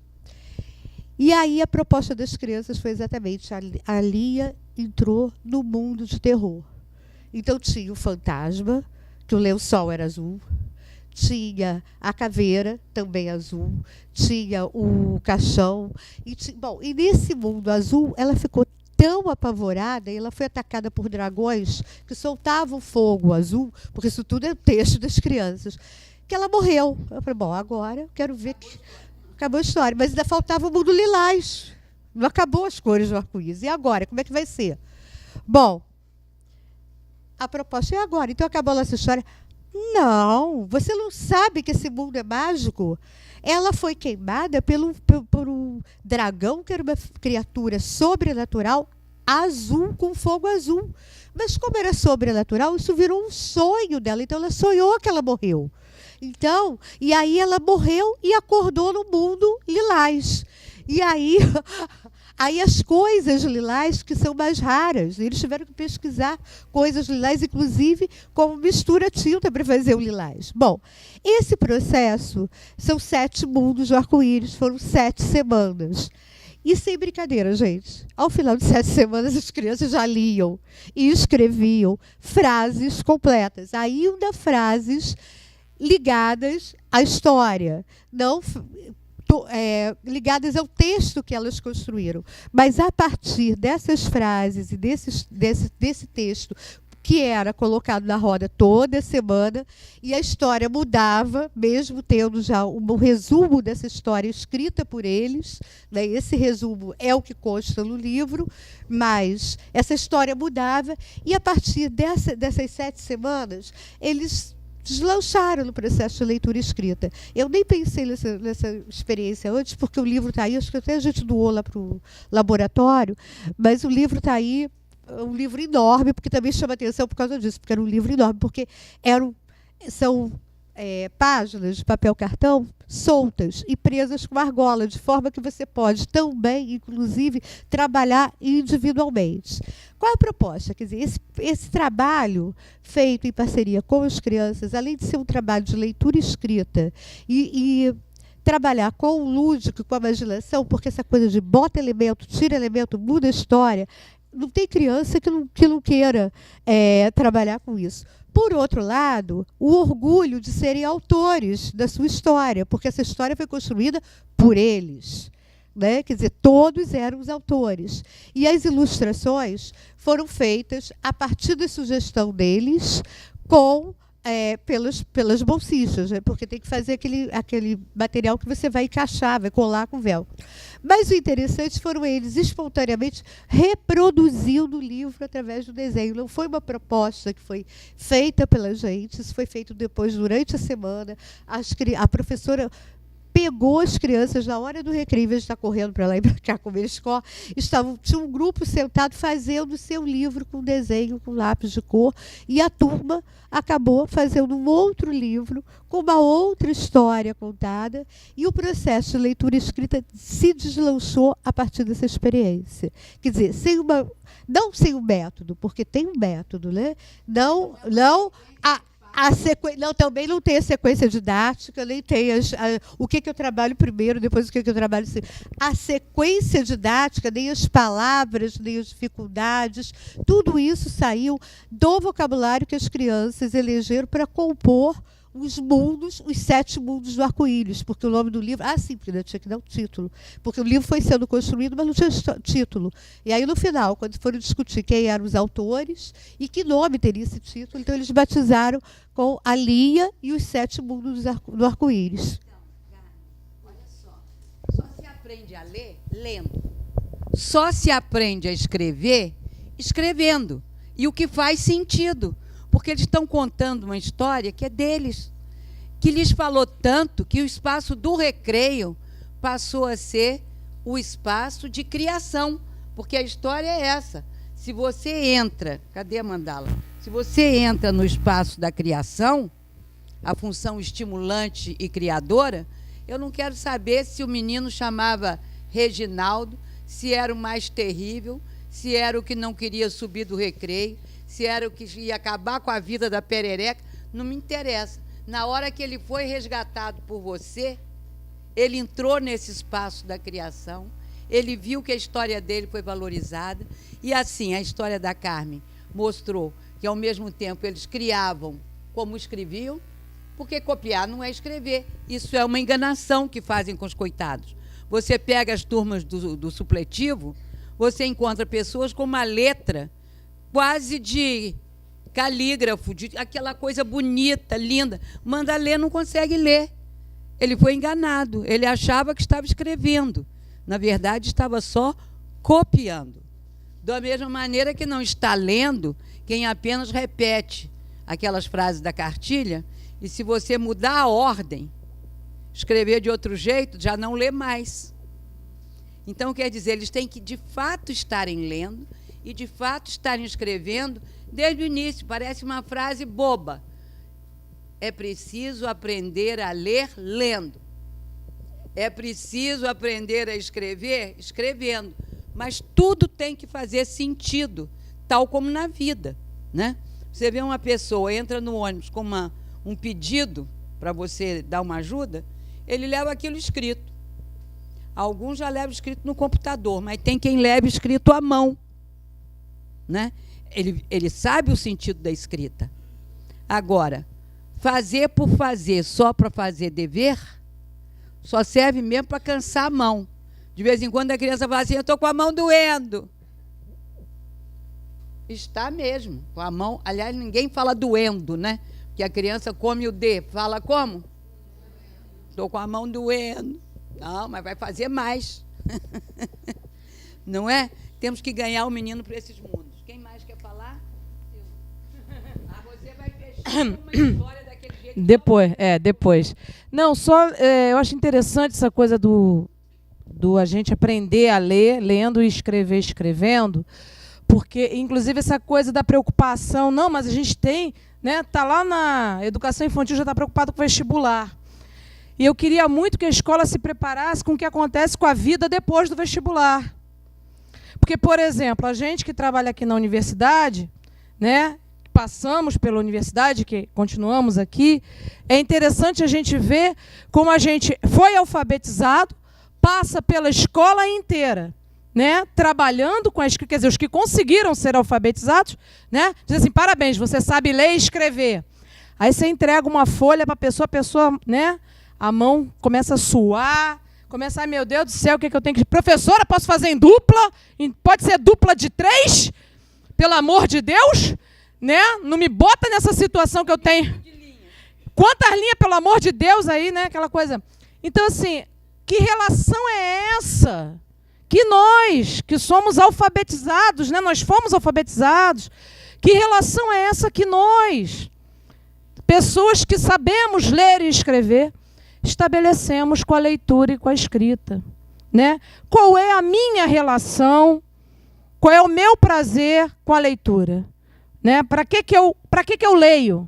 E aí a proposta das crianças foi exatamente, a Lia entrou no mundo de terror. Então tinha o fantasma, que o lençol era azul, tinha a caveira, também azul, tinha o caixão. E nesse mundo azul, ela ficou tão apavorada, e ela foi atacada por dragões que soltavam fogo azul, porque isso tudo é o texto das crianças, que ela morreu. Eu falei, bom, agora eu quero ver que acabou a história. Mas ainda faltava o mundo lilás. Não acabou as cores do arco-íris. E agora? Como é que vai ser? Bom, a proposta é agora. Então, acabou a nossa história. Não, você não sabe que esse mundo é mágico? Ela foi queimada por um dragão, que era uma criatura sobrenatural, azul, com fogo azul. Mas como era sobrenatural, isso virou um sonho dela. Então, ela sonhou que ela morreu. Então, e aí ela morreu e acordou no mundo lilás. E aí as coisas lilás que são mais raras, eles tiveram que pesquisar coisas lilás, inclusive como mistura tinta para fazer o lilás. Bom, esse processo são 7 mundos do arco-íris, foram 7 semanas. E sem brincadeira, gente, ao final de 7 semanas as crianças já liam e escreviam frases completas, ainda frases ligadas à história. Não ligadas ao texto que elas construíram. Mas, a partir dessas frases e desse texto, que era colocado na roda toda semana, e a história mudava, mesmo tendo já um resumo dessa história escrita por eles, né? Esse resumo é o que consta no livro, mas essa história mudava, e a partir dessas 7 semanas, eles deslancharam no processo de leitura e escrita. Eu nem pensei nessa experiência antes, porque o livro está aí, acho que até a gente doou lá para o laboratório, mas o livro está aí, um livro enorme, porque também chama atenção por causa disso, porque era um livro enorme, porque são páginas de papel cartão soltas e presas com argola, de forma que você pode também, inclusive, trabalhar individualmente. Qual é a proposta? Quer dizer, esse trabalho feito em parceria com as crianças, além de ser um trabalho de leitura e escrita, e trabalhar com o lúdico, com a imaginação, porque essa coisa de bota elemento, tira elemento, muda a história, não tem criança que não queira trabalhar com isso. Por outro lado, o orgulho de serem autores da sua história, porque essa história foi construída por eles, né? Quer dizer, todos eram os autores. E as ilustrações foram feitas a partir da sugestão deles, pelas bolsichas, né? Porque tem que fazer aquele material que você vai encaixar, vai colar com velcro. Mas o interessante foram eles espontaneamente reproduzindo o livro através do desenho. Não foi uma proposta que foi feita pela gente, isso foi feito depois, durante a semana. A professora pegou as crianças na hora do recreio, em vez de estar correndo para lá e para cá como eles correm, tinha um grupo sentado fazendo o seu livro com desenho, com lápis de cor, e a turma acabou fazendo um outro livro com uma outra história contada, e o processo de leitura e escrita se deslanchou a partir dessa experiência. Quer dizer, não sem o método, porque tem um método, né? Também não tem a sequência didática, nem tem o que eu trabalho primeiro, depois o que eu trabalho segundo. A sequência didática, nem as palavras, nem as dificuldades, tudo isso saiu do vocabulário que as crianças elegeram para compor os 7 mundos do arco-íris, porque o nome do livro... sim, porque ainda tinha que dar um título. Porque o livro foi sendo construído, mas não tinha título. E aí, no final, quando foram discutir quem eram os autores e que nome teria esse título, então eles batizaram com a Lia e os 7 mundos do arco-íris. Olha só se aprende a ler lendo. Só se aprende a escrever escrevendo. E o que faz sentido. Porque eles estão contando uma história que é deles, que lhes falou tanto que o espaço do recreio passou a ser o espaço de criação, porque a história é essa. Se você entra, cadê a mandala? Se você entra no espaço da criação, a função estimulante e criadora, eu não quero saber se o menino chamava Reginaldo, se era o mais terrível, se era o que não queria subir do recreio, se era o que ia acabar com a vida da perereca, não me interessa. Na hora que ele foi resgatado por você, ele entrou nesse espaço da criação, ele viu que a história dele foi valorizada, e assim, a história da Carmen mostrou que, ao mesmo tempo, eles criavam como escreviam, porque copiar não é escrever. Isso é uma enganação que fazem com os coitados. Você pega as turmas do supletivo, você encontra pessoas com uma letra quase de calígrafo, de aquela coisa bonita, linda. Manda ler, não consegue ler. Ele foi enganado. Ele achava que estava escrevendo. Na verdade, estava só copiando. Da mesma maneira que não está lendo quem apenas repete aquelas frases da cartilha, e se você mudar a ordem, escrever de outro jeito, já não lê mais. Então, quer dizer, eles têm que, de fato, estarem lendo e, de fato, estarem escrevendo desde o início. Parece uma frase boba. É preciso aprender a ler lendo. É preciso aprender a escrever escrevendo. Mas tudo tem que fazer sentido, tal como na vida, né? Você vê uma pessoa, entra no ônibus com um pedido para você dar uma ajuda, ele leva aquilo escrito. Alguns já levam escrito no computador, mas tem quem leva escrito à mão, né? Ele sabe o sentido da escrita. Agora, fazer por fazer, só para fazer dever, só serve mesmo para cansar a mão. De vez em quando a criança fala assim, eu estou com a mão doendo. Está mesmo, com a mão. Aliás, ninguém fala doendo, né? Porque a criança come o D. Fala como? Estou com a mão doendo. Não, mas vai fazer mais. Não é? Temos que ganhar o menino para esses mundos. Quem mais quer falar? Você vai fechar uma história daquele jeito. Depois. Não, só eu acho interessante essa coisa do a gente aprender a ler, lendo e escrever, escrevendo, porque, inclusive, essa coisa da preocupação, não, mas a gente tem, né, tá lá na educação infantil, já está preocupado com o vestibular. E eu queria muito que a escola se preparasse com o que acontece com a vida depois do vestibular. Porque, por exemplo, a gente que trabalha aqui na universidade, né, passamos pela universidade, que continuamos aqui, é interessante a gente ver como a gente foi alfabetizado, passa pela escola inteira, né, trabalhando com a escrita, quer dizer, os que conseguiram ser alfabetizados, né, diz assim, parabéns, você sabe ler e escrever. Aí você entrega uma folha para a pessoa, né, a mão começa a suar, começa, ai meu Deus do céu, o que é que eu tenho que... Professora, posso fazer em dupla? Pode ser dupla de 3? Pelo amor de Deus, né? Não me bota nessa situação que eu tenho. Quantas linhas, pelo amor de Deus, aí, né? Aquela coisa. Então, assim, que relação é essa? Que nós, que somos alfabetizados, né? Nós fomos alfabetizados. Que relação é essa que nós, pessoas que sabemos ler e escrever, estabelecemos com a leitura e com a escrita, né? Qual é a minha relação, qual é o meu prazer com a leitura, né? Para que eu leio?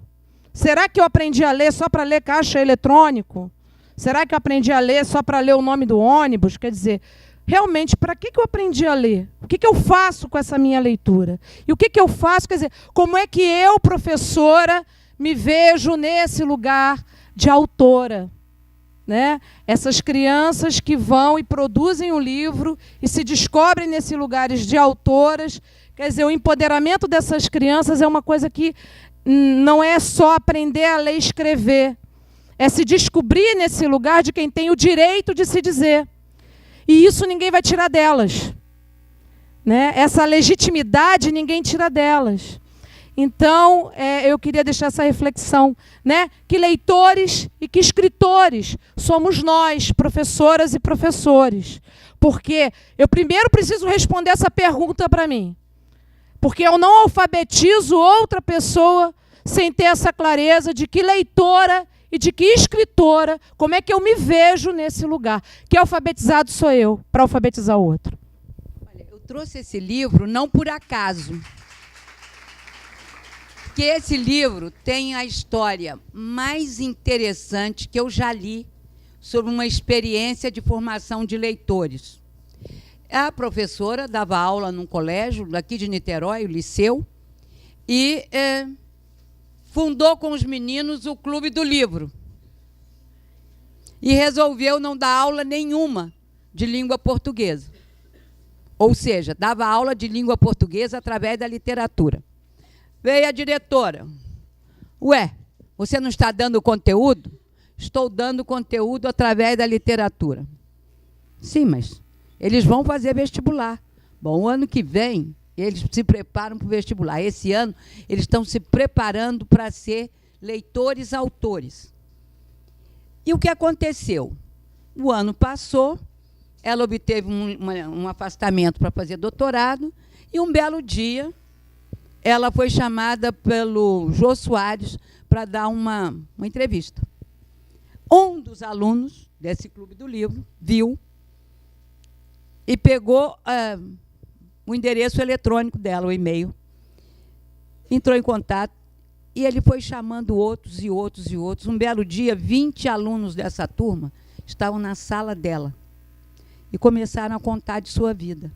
Será que eu aprendi a ler só para ler caixa eletrônico? Será que eu aprendi a ler só para ler o nome do ônibus? Quer dizer, realmente, para que eu aprendi a ler? O que eu faço com essa minha leitura? E o que eu faço, quer dizer, como é que eu, professora, me vejo nesse lugar de autora? Né? Essas crianças que vão e produzem um livro e se descobrem nesses lugares de autoras. Quer dizer, o empoderamento dessas crianças é uma coisa que não é só aprender a ler e escrever. É se descobrir nesse lugar de quem tem o direito de se dizer. E isso ninguém vai tirar delas. Né? Essa legitimidade ninguém tira delas. Então, eu queria deixar essa reflexão, né? Que leitores e que escritores somos nós, professoras e professores. Porque eu primeiro preciso responder essa pergunta para mim. Porque eu não alfabetizo outra pessoa sem ter essa clareza de que leitora e de que escritora, como é que eu me vejo nesse lugar. Que alfabetizado sou eu para alfabetizar o outro. Olha, eu trouxe esse livro não por acaso. Porque esse livro tem a história mais interessante que eu já li sobre uma experiência de formação de leitores. A professora dava aula num colégio daqui de Niterói, o Liceu, e fundou com os meninos o Clube do Livro. E resolveu não dar aula nenhuma de língua portuguesa. Ou seja, dava aula de língua portuguesa através da literatura. Veio a diretora. Ué, você não está dando conteúdo? Estou dando conteúdo através da literatura. Sim, mas eles vão fazer vestibular. Bom, o ano que vem, eles se preparam para o vestibular. Esse ano, eles estão se preparando para ser leitores-autores. E o que aconteceu? O ano passou, ela obteve um afastamento para fazer doutorado, e um belo dia, ela foi chamada pelo Jô Soares para dar uma entrevista. Um dos alunos desse Clube do Livro viu e pegou o endereço eletrônico dela, o e-mail, entrou em contato e ele foi chamando outros e outros e outros. Um belo dia, 20 alunos dessa turma estavam na sala dela e começaram a contar de sua vida.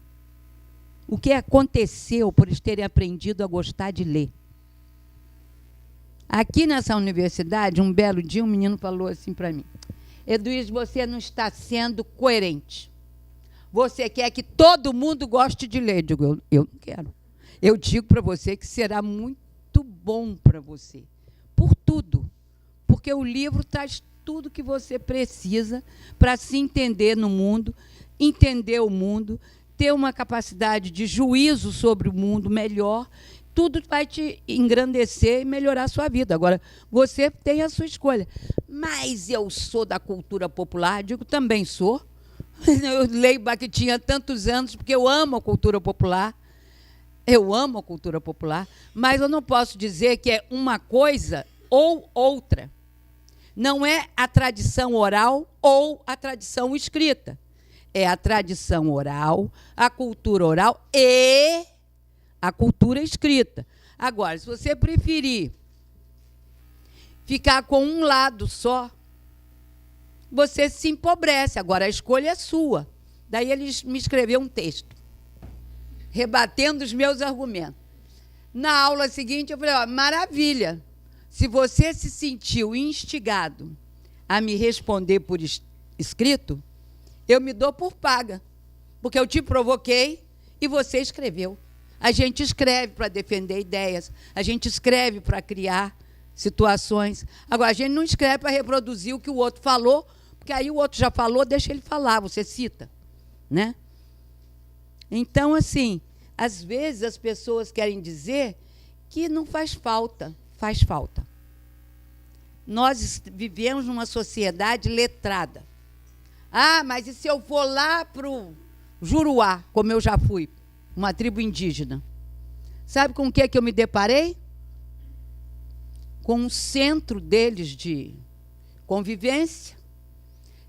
O que aconteceu por eles terem aprendido a gostar de ler. Aqui nessa universidade, um belo dia, um menino falou assim para mim: Eduíde, você não está sendo coerente. Você quer que todo mundo goste de ler. Eu digo, eu não quero. Eu digo para você que será muito bom para você. Por tudo. Porque o livro traz tudo que você precisa para se entender no mundo, entender o mundo, ter uma capacidade de juízo sobre o mundo melhor. Tudo vai te engrandecer e melhorar a sua vida. Agora, você tem a sua escolha. Mas eu sou da cultura popular, digo, também sou. Eu leio Bakhtin há tantos anos, porque eu amo a cultura popular. Eu amo a cultura popular, mas eu não posso dizer que é uma coisa ou outra. Não é a tradição oral ou a tradição escrita. É a tradição oral, a cultura oral e a cultura escrita. Agora, se você preferir ficar com um lado só, você se empobrece. Agora, a escolha é sua. Daí ele me escreveu um texto, rebatendo os meus argumentos. Na aula seguinte, eu falei, ó, maravilha, se você se sentiu instigado a me responder por escrito, eu me dou por paga, porque eu te provoquei e você escreveu. A gente escreve para defender ideias, a gente escreve para criar situações. Agora, a gente não escreve para reproduzir o que o outro falou, porque aí o outro já falou, deixa ele falar, você cita, né? Então, assim, às vezes as pessoas querem dizer que não faz falta. Faz falta. Nós vivemos numa sociedade letrada. Ah, mas e se eu for lá para o Juruá, como eu já fui, uma tribo indígena? Sabe com o que eu me deparei? Com um centro deles de convivência.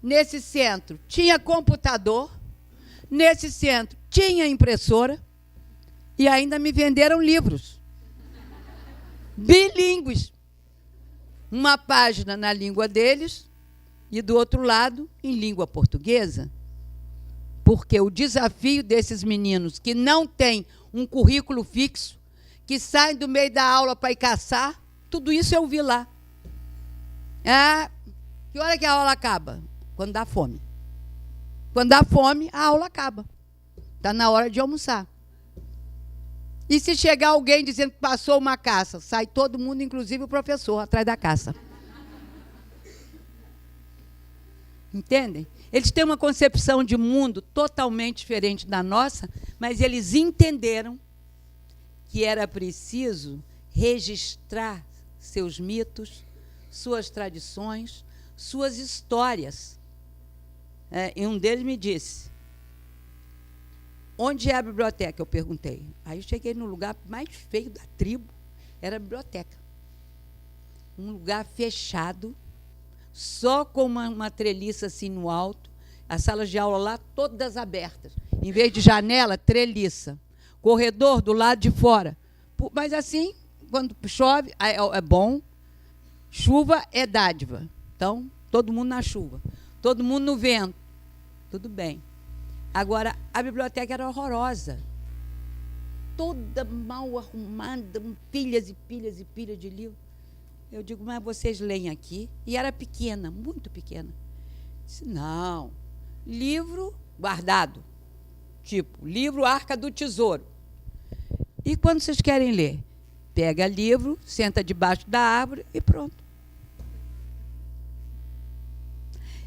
Nesse centro tinha computador, nesse centro tinha impressora e ainda me venderam livros bilíngues. Uma página na língua deles e, do outro lado, em língua portuguesa. Porque o desafio desses meninos que não têm um currículo fixo, que saem do meio da aula para ir caçar, tudo isso eu vi lá. Ah, que hora que a aula acaba? Quando dá fome. Quando dá fome, a aula acaba. Está na hora de almoçar. E se chegar alguém dizendo que passou uma caça, sai todo mundo, inclusive o professor, atrás da caça. Entendem? Eles têm uma concepção de mundo totalmente diferente da nossa, mas eles entenderam que era preciso registrar seus mitos, suas tradições, suas histórias. E um deles me disse, onde é a biblioteca? Eu perguntei. Aí eu cheguei no lugar mais feio da tribo, era a biblioteca. Um lugar fechado, só com uma treliça assim no alto, as salas de aula lá todas abertas. Em vez de janela, treliça. Corredor do lado de fora. Mas assim, quando chove, é bom. Chuva é dádiva. Então, todo mundo na chuva. Todo mundo no vento. Tudo bem. Agora, a biblioteca era horrorosa. Toda mal arrumada, pilhas e pilhas e pilhas de livros. Eu digo, mas vocês leem aqui? E era pequena, muito pequena. Disse, não, livro guardado. Tipo, livro Arca do Tesouro. E quando vocês querem ler? Pega livro, senta debaixo da árvore e pronto.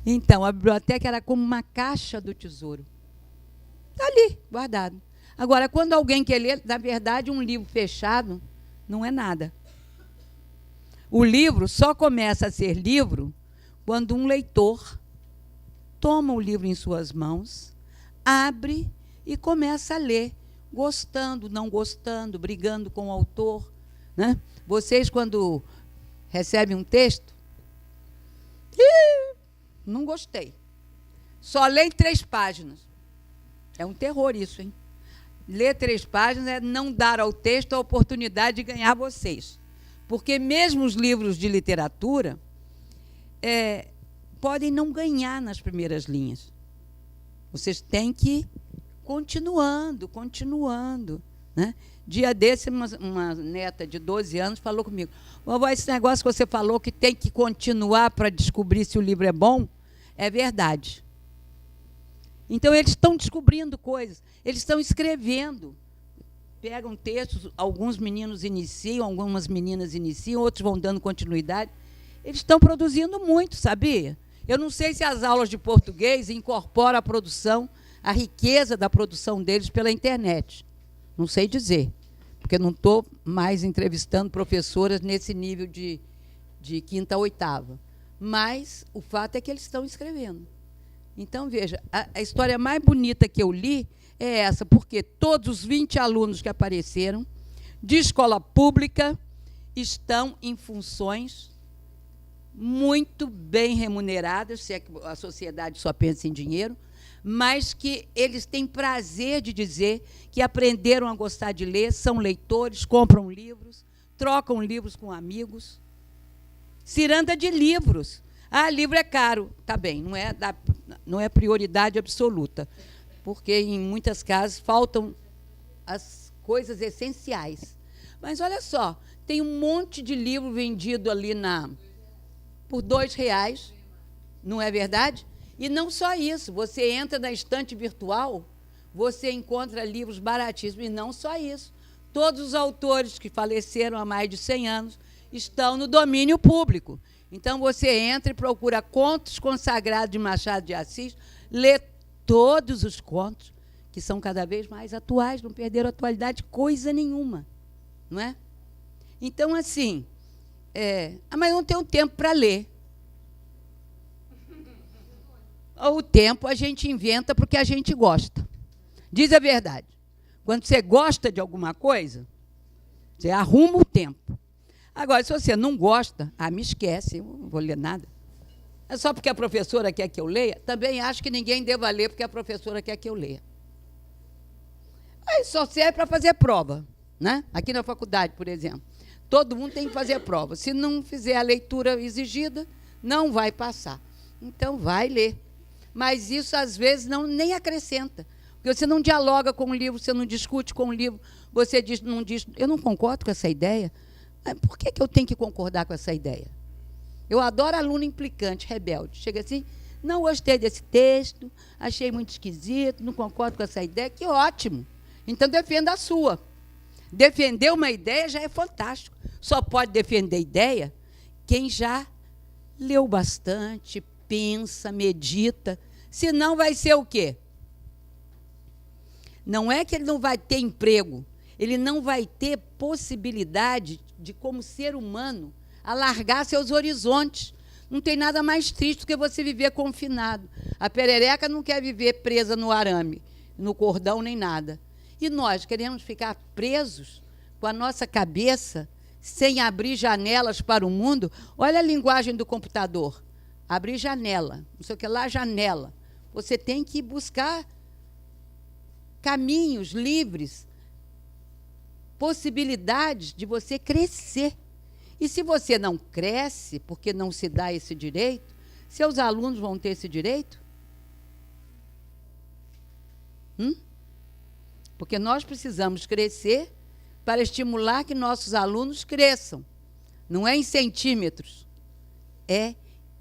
Então, a biblioteca era como uma caixa do tesouro. Está ali, guardado. Agora, quando alguém quer ler, na verdade, um livro fechado não é nada. O livro só começa a ser livro quando um leitor toma o livro em suas mãos, abre e começa a ler, gostando, não gostando, brigando com o autor, né? Vocês, quando recebem um texto, não gostei. Só leem 3 páginas. É um terror isso, hein? Ler 3 páginas é não dar ao texto a oportunidade de ganhar vocês. Porque mesmo os livros de literatura podem não ganhar nas primeiras linhas. Vocês têm que ir continuando. Né? Dia desse, uma neta de 12 anos falou comigo, vovó, esse negócio que você falou que tem que continuar para descobrir se o livro é bom, é verdade. Então, eles estão descobrindo coisas, eles estão escrevendo. Pegam textos, alguns meninos iniciam, algumas meninas iniciam, outros vão dando continuidade. eles estão produzindo muito, sabia? Eu não sei se as aulas de português incorporam a produção, a riqueza da produção deles pela internet. Não sei dizer, porque eu não estou mais entrevistando professoras nesse nível de quinta a oitava. Mas o fato é que eles estão escrevendo. Então, veja, a história mais bonita que eu li é essa, porque todos os 20 alunos que apareceram, de escola pública, estão em funções muito bem remuneradas, se é que a sociedade só pensa em dinheiro, mas que eles têm prazer de dizer que aprenderam a gostar de ler, são leitores, compram livros, trocam livros com amigos. Ciranda de livros. Ah, livro é caro. Tá bem, não é prioridade absoluta, porque, em muitas casas, faltam as coisas essenciais. Mas, olha só, tem um monte de livro vendido ali por R$2, não é verdade? E não só isso, você entra na estante virtual, você encontra livros baratíssimos, e não só isso. Todos os autores que faleceram há mais de 100 anos estão no domínio público. Então, você entra e procura contos consagrados de Machado de Assis, lê todos os contos, que são cada vez mais atuais, não perderam atualidade coisa nenhuma. Não é? Então, assim, mas não tenho tempo para ler. O tempo a gente inventa porque a gente gosta. Diz a verdade. Quando você gosta de alguma coisa, você arruma o tempo. Agora, se você não gosta, me esquece, eu não vou ler nada. É só porque a professora quer que eu leia? Também acho que ninguém deva ler porque a professora quer que eu leia. Aí só serve para fazer prova, né? Aqui na faculdade, por exemplo. Todo mundo tem que fazer prova. Se não fizer a leitura exigida, não vai passar. Então, vai ler. Mas isso, às vezes, nem acrescenta. Porque você não dialoga com o livro, você não discute com o livro, você não diz, eu não concordo com essa ideia. Por que eu tenho que concordar com essa ideia? Eu adoro aluno implicante, rebelde. Chega assim, não gostei desse texto, achei muito esquisito, não concordo com essa ideia. Que ótimo. Então, defenda a sua. Defender uma ideia já é fantástico. Só pode defender ideia quem já leu bastante, pensa, medita. Senão vai ser o quê? Não é que ele não vai ter emprego, ele não vai ter possibilidade de, como ser humano, alargar seus horizontes. Não tem nada mais triste do que você viver confinado. A perereca não quer viver presa no arame, no cordão, nem nada. E nós queremos ficar presos com a nossa cabeça, sem abrir janelas para o mundo. Olha a linguagem do computador. Abrir janela, não sei o que lá, janela. Você tem que buscar caminhos livres, possibilidades de você crescer. E se você não cresce, porque não se dá esse direito, seus alunos vão ter esse direito? Porque nós precisamos crescer para estimular que nossos alunos cresçam. Não é em centímetros, é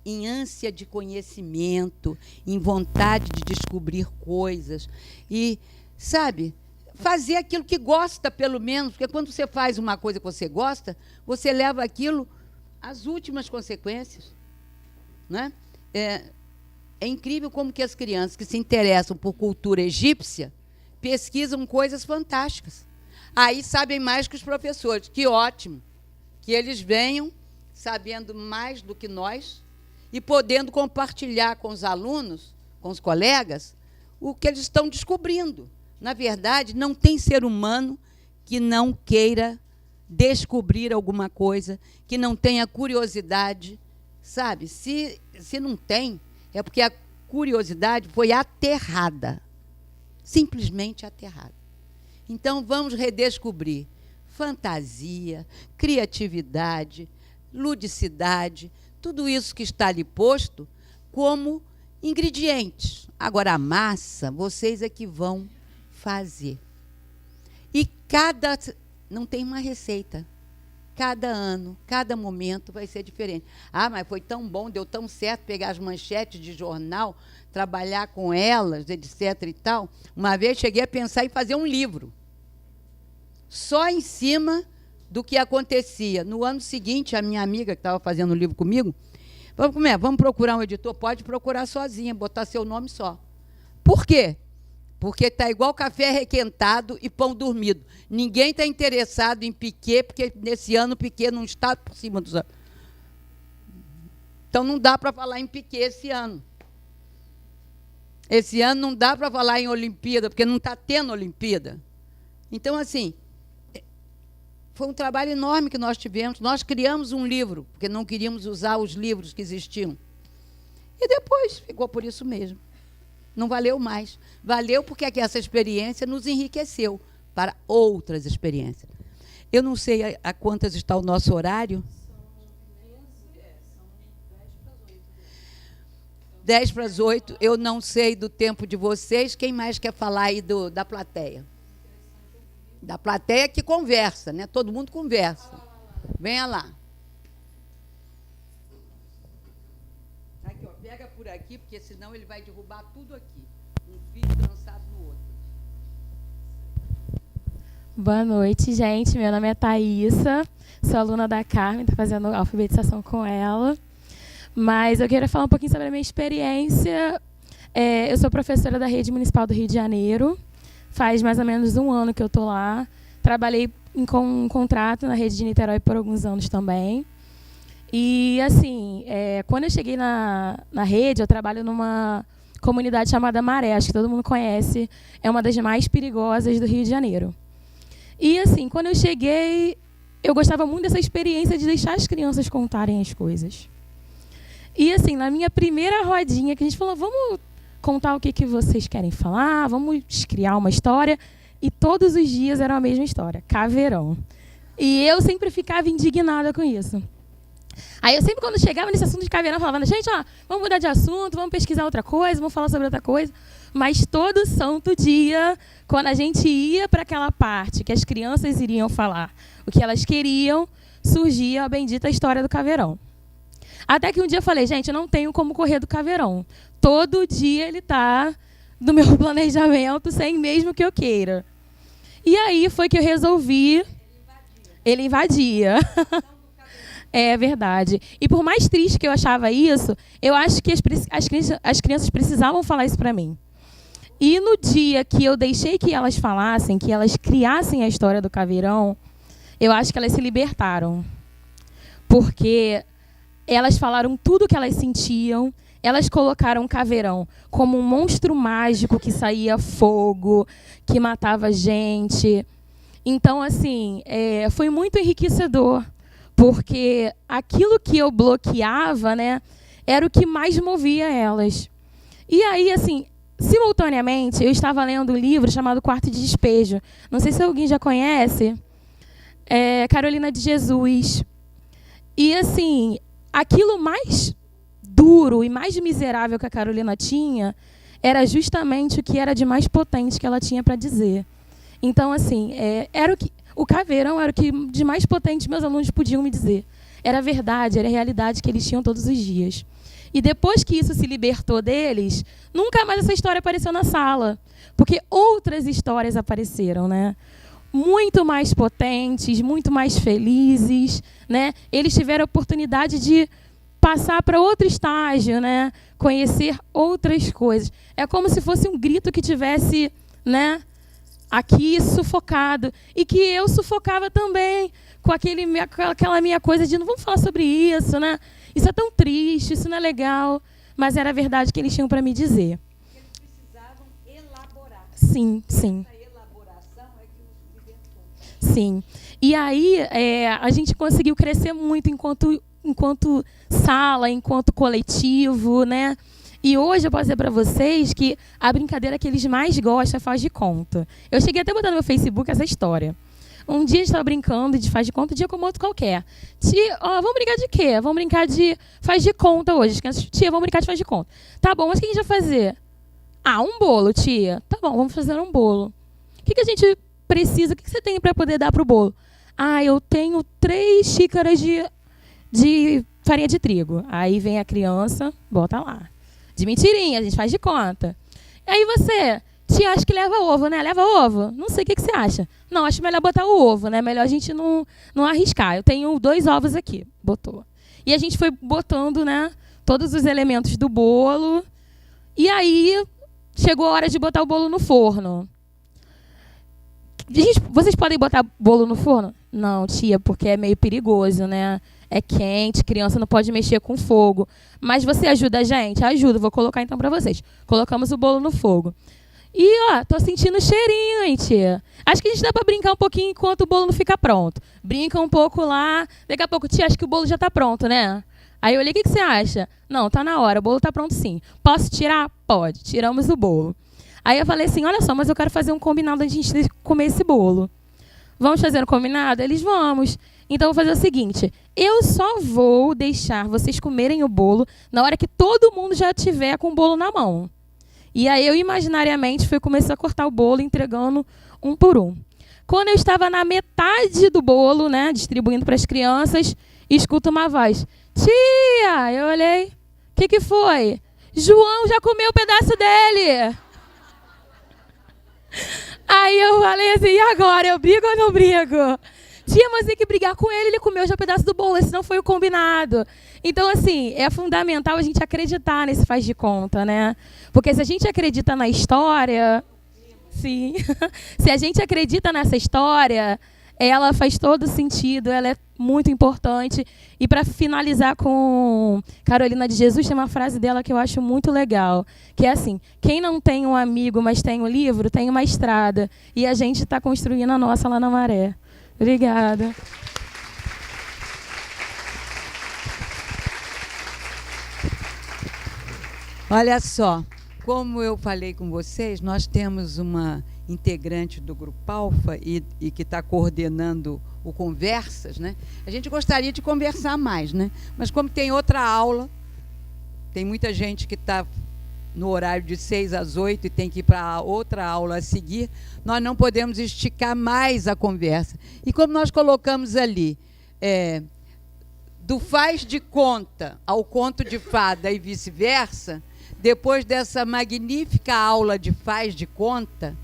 em ânsia de conhecimento, em vontade de descobrir coisas. E, sabe, fazer aquilo que gosta, pelo menos, porque quando você faz uma coisa que você gosta, você leva aquilo às últimas consequências. Né? É incrível como que as crianças que se interessam por cultura egípcia pesquisam coisas fantásticas. Aí sabem mais que os professores. Que ótimo que eles venham sabendo mais do que nós e podendo compartilhar com os alunos, com os colegas, o que eles estão descobrindo. Na verdade, não tem ser humano que não queira descobrir alguma coisa, que não tenha curiosidade, sabe? Se não tem, é porque a curiosidade foi aterrada, simplesmente aterrada. Então, vamos redescobrir fantasia, criatividade, ludicidade, tudo isso que está ali posto como ingredientes. Agora, a massa, vocês é que vão fazer. E não tem uma receita. Cada ano, cada momento vai ser diferente. Mas foi tão bom, deu tão certo pegar as manchetes de jornal, trabalhar com elas, etc. e tal. Uma vez cheguei a pensar em fazer um livro, só em cima do que acontecia. No ano seguinte, a minha amiga, que estava fazendo o livro comigo, vamos procurar um editor? Pode procurar sozinha, botar seu nome só. Por quê? Porque está igual café requentado e pão dormido. Ninguém está interessado em Piquet, porque nesse ano Piquet não está por cima dos anos. Então não dá para falar em Piquet esse ano. Esse ano não dá para falar em Olimpíada, porque não está tendo Olimpíada. Então, assim, foi um trabalho enorme que nós tivemos. Nós criamos um livro, porque não queríamos usar os livros que existiam. E depois ficou por isso mesmo. Não valeu mais. Valeu porque essa experiência nos enriqueceu para outras experiências. Eu não sei a quantas está o nosso horário. 10 para as 8. Eu não sei do tempo de vocês. Quem mais quer falar aí da plateia? Da plateia que conversa, né? Todo mundo conversa. Venha lá. Aqui, ó, pega por aqui, porque senão ele vai derrubar tudo aqui. Um fio trançado no outro. Boa noite, gente. Meu nome é Thaísa. Sou aluna da Carmen, estou fazendo alfabetização com ela. Mas eu queria falar um pouquinho sobre a minha experiência. Eu sou professora da Rede Municipal do Rio de Janeiro. Faz mais ou menos 1 ano que eu estou lá. Trabalhei com um contrato na Rede de Niterói por alguns anos também. E, assim, quando eu cheguei na rede, eu trabalho numa comunidade chamada Maré, acho que todo mundo conhece. É uma das mais perigosas do Rio de Janeiro. E, assim, quando eu cheguei, eu gostava muito dessa experiência de deixar as crianças contarem as coisas. E, assim, na minha primeira rodinha, que a gente falou, vamos contar o que vocês querem falar, vamos criar uma história. E todos os dias era a mesma história, caveirão. E eu sempre ficava indignada com isso. Aí eu sempre, quando chegava nesse assunto de caveirão, falava, gente, ó, vamos mudar de assunto, vamos pesquisar outra coisa, vamos falar sobre outra coisa. Mas todo santo dia, quando a gente ia para aquela parte que as crianças iriam falar o que elas queriam, surgia a bendita história do caveirão. Até que um dia eu falei, gente, eu não tenho como correr do caveirão. Todo dia ele está no meu planejamento, sem mesmo que eu queira. E aí foi que eu resolvi... Ele invadia. É verdade. E por mais triste que eu achava isso, eu acho que as crianças precisavam falar isso para mim. E no dia que eu deixei que elas falassem, que elas criassem a história do caveirão, eu acho que elas se libertaram. Porque elas falaram tudo o que elas sentiam. Elas colocaram o caveirão como um monstro mágico que saía fogo, que matava gente. Então, assim, foi muito enriquecedor, porque aquilo que eu bloqueava, né, era o que mais movia elas. E aí, assim, simultaneamente, eu estava lendo um livro chamado Quarto de Despejo. Não sei se alguém já conhece. Carolina de Jesus. E, assim, aquilo mais duro e mais miserável que a Carolina tinha era justamente o que era de mais potente que ela tinha para dizer. Então, assim, o caveirão era o que de mais potente meus alunos podiam me dizer. Era a verdade, era a realidade que eles tinham todos os dias. E depois que isso se libertou deles, nunca mais essa história apareceu na sala, porque outras histórias apareceram, né? Muito mais potentes, muito mais felizes, né? Eles tiveram a oportunidade de passar para outro estágio, né? Conhecer outras coisas. É como se fosse um grito que tivesse, né, aqui sufocado. E que eu sufocava também com aquela minha coisa de não vamos falar sobre isso, né? Isso é tão triste, isso não é legal. Mas era a verdade que eles tinham para me dizer. Eles precisavam elaborar. Sim, sim. Essa elaboração é que os libertou. Sim. E aí a gente conseguiu crescer muito enquanto sala, enquanto coletivo, né? E hoje eu posso dizer para vocês que a brincadeira que eles mais gostam é faz de conta. Eu cheguei até a botar no meu Facebook essa história. Um dia a gente estava brincando de faz de conta, um dia como outro qualquer. Tia, vamos brincar de quê? Vamos brincar de faz de conta hoje. Tia, vamos brincar de faz de conta. Tá bom, mas o que a gente vai fazer? Um bolo, tia. Tá bom, vamos fazer um bolo. O que a gente precisa? O que você tem para poder dar para o bolo? Eu tenho 3 xícaras de farinha de trigo. Aí vem a criança, bota lá. De mentirinha, a gente faz de conta. E aí você, tia, acho que leva ovo, né? Leva ovo? Não sei, o que você acha? Não, acho melhor botar o ovo, né? Melhor a gente não arriscar. Eu tenho 2 ovos aqui, botou. E a gente foi botando, né, todos os elementos do bolo. E aí chegou a hora de botar o bolo no forno. Gente, vocês podem botar bolo no forno? Não, tia, porque é meio perigoso, né? É quente, criança não pode mexer com fogo. Mas você ajuda a gente? Ajuda, vou colocar então para vocês. Colocamos o bolo no fogo. E, ó, tô sentindo cheirinho, hein, tia? Acho que a gente dá para brincar um pouquinho enquanto o bolo não fica pronto. Brinca um pouco lá. Daqui a pouco, tia, acho que o bolo já tá pronto, né? Aí eu olhei, o que você acha? Não, tá na hora, o bolo tá pronto sim. Posso tirar? Pode. Tiramos o bolo. Aí eu falei assim, olha só, mas eu quero fazer um combinado antes de a gente comer esse bolo. Vamos fazer um combinado? Eles, vamos. Então, eu vou fazer o seguinte, eu só vou deixar vocês comerem o bolo na hora que todo mundo já tiver com o bolo na mão. E aí eu, imaginariamente, comecei a cortar o bolo, entregando um por um. Quando eu estava na metade do bolo, né, distribuindo para as crianças, escuto uma voz. Tia! Eu olhei. O que foi? João já comeu o pedaço dele. Aí eu falei assim, e agora? Eu brigo ou não brigo? Tia, mas tem que brigar com ele comeu já um pedaço do bolo, esse não foi o combinado. Então, assim, é fundamental a gente acreditar nesse faz de conta, né? Porque se a gente acredita na história, sim, se a gente acredita nessa história, ela faz todo sentido, ela é muito importante. E para finalizar com Carolina de Jesus, tem uma frase dela que eu acho muito legal, que é assim, quem não tem um amigo, mas tem um livro, tem uma estrada. E a gente está construindo a nossa lá na Maré. Obrigada. Olha só, como eu falei com vocês, nós temos uma integrante do Grupo Alfa e que está coordenando o Conversas, né? A gente gostaria de conversar mais, né? Mas como tem outra aula, tem muita gente que está no horário de 6 às 8 e tem que ir para outra aula a seguir, nós não podemos esticar mais a conversa. E como nós colocamos ali, do faz de conta ao conto de fada e vice-versa, depois dessa magnífica aula de faz de conta,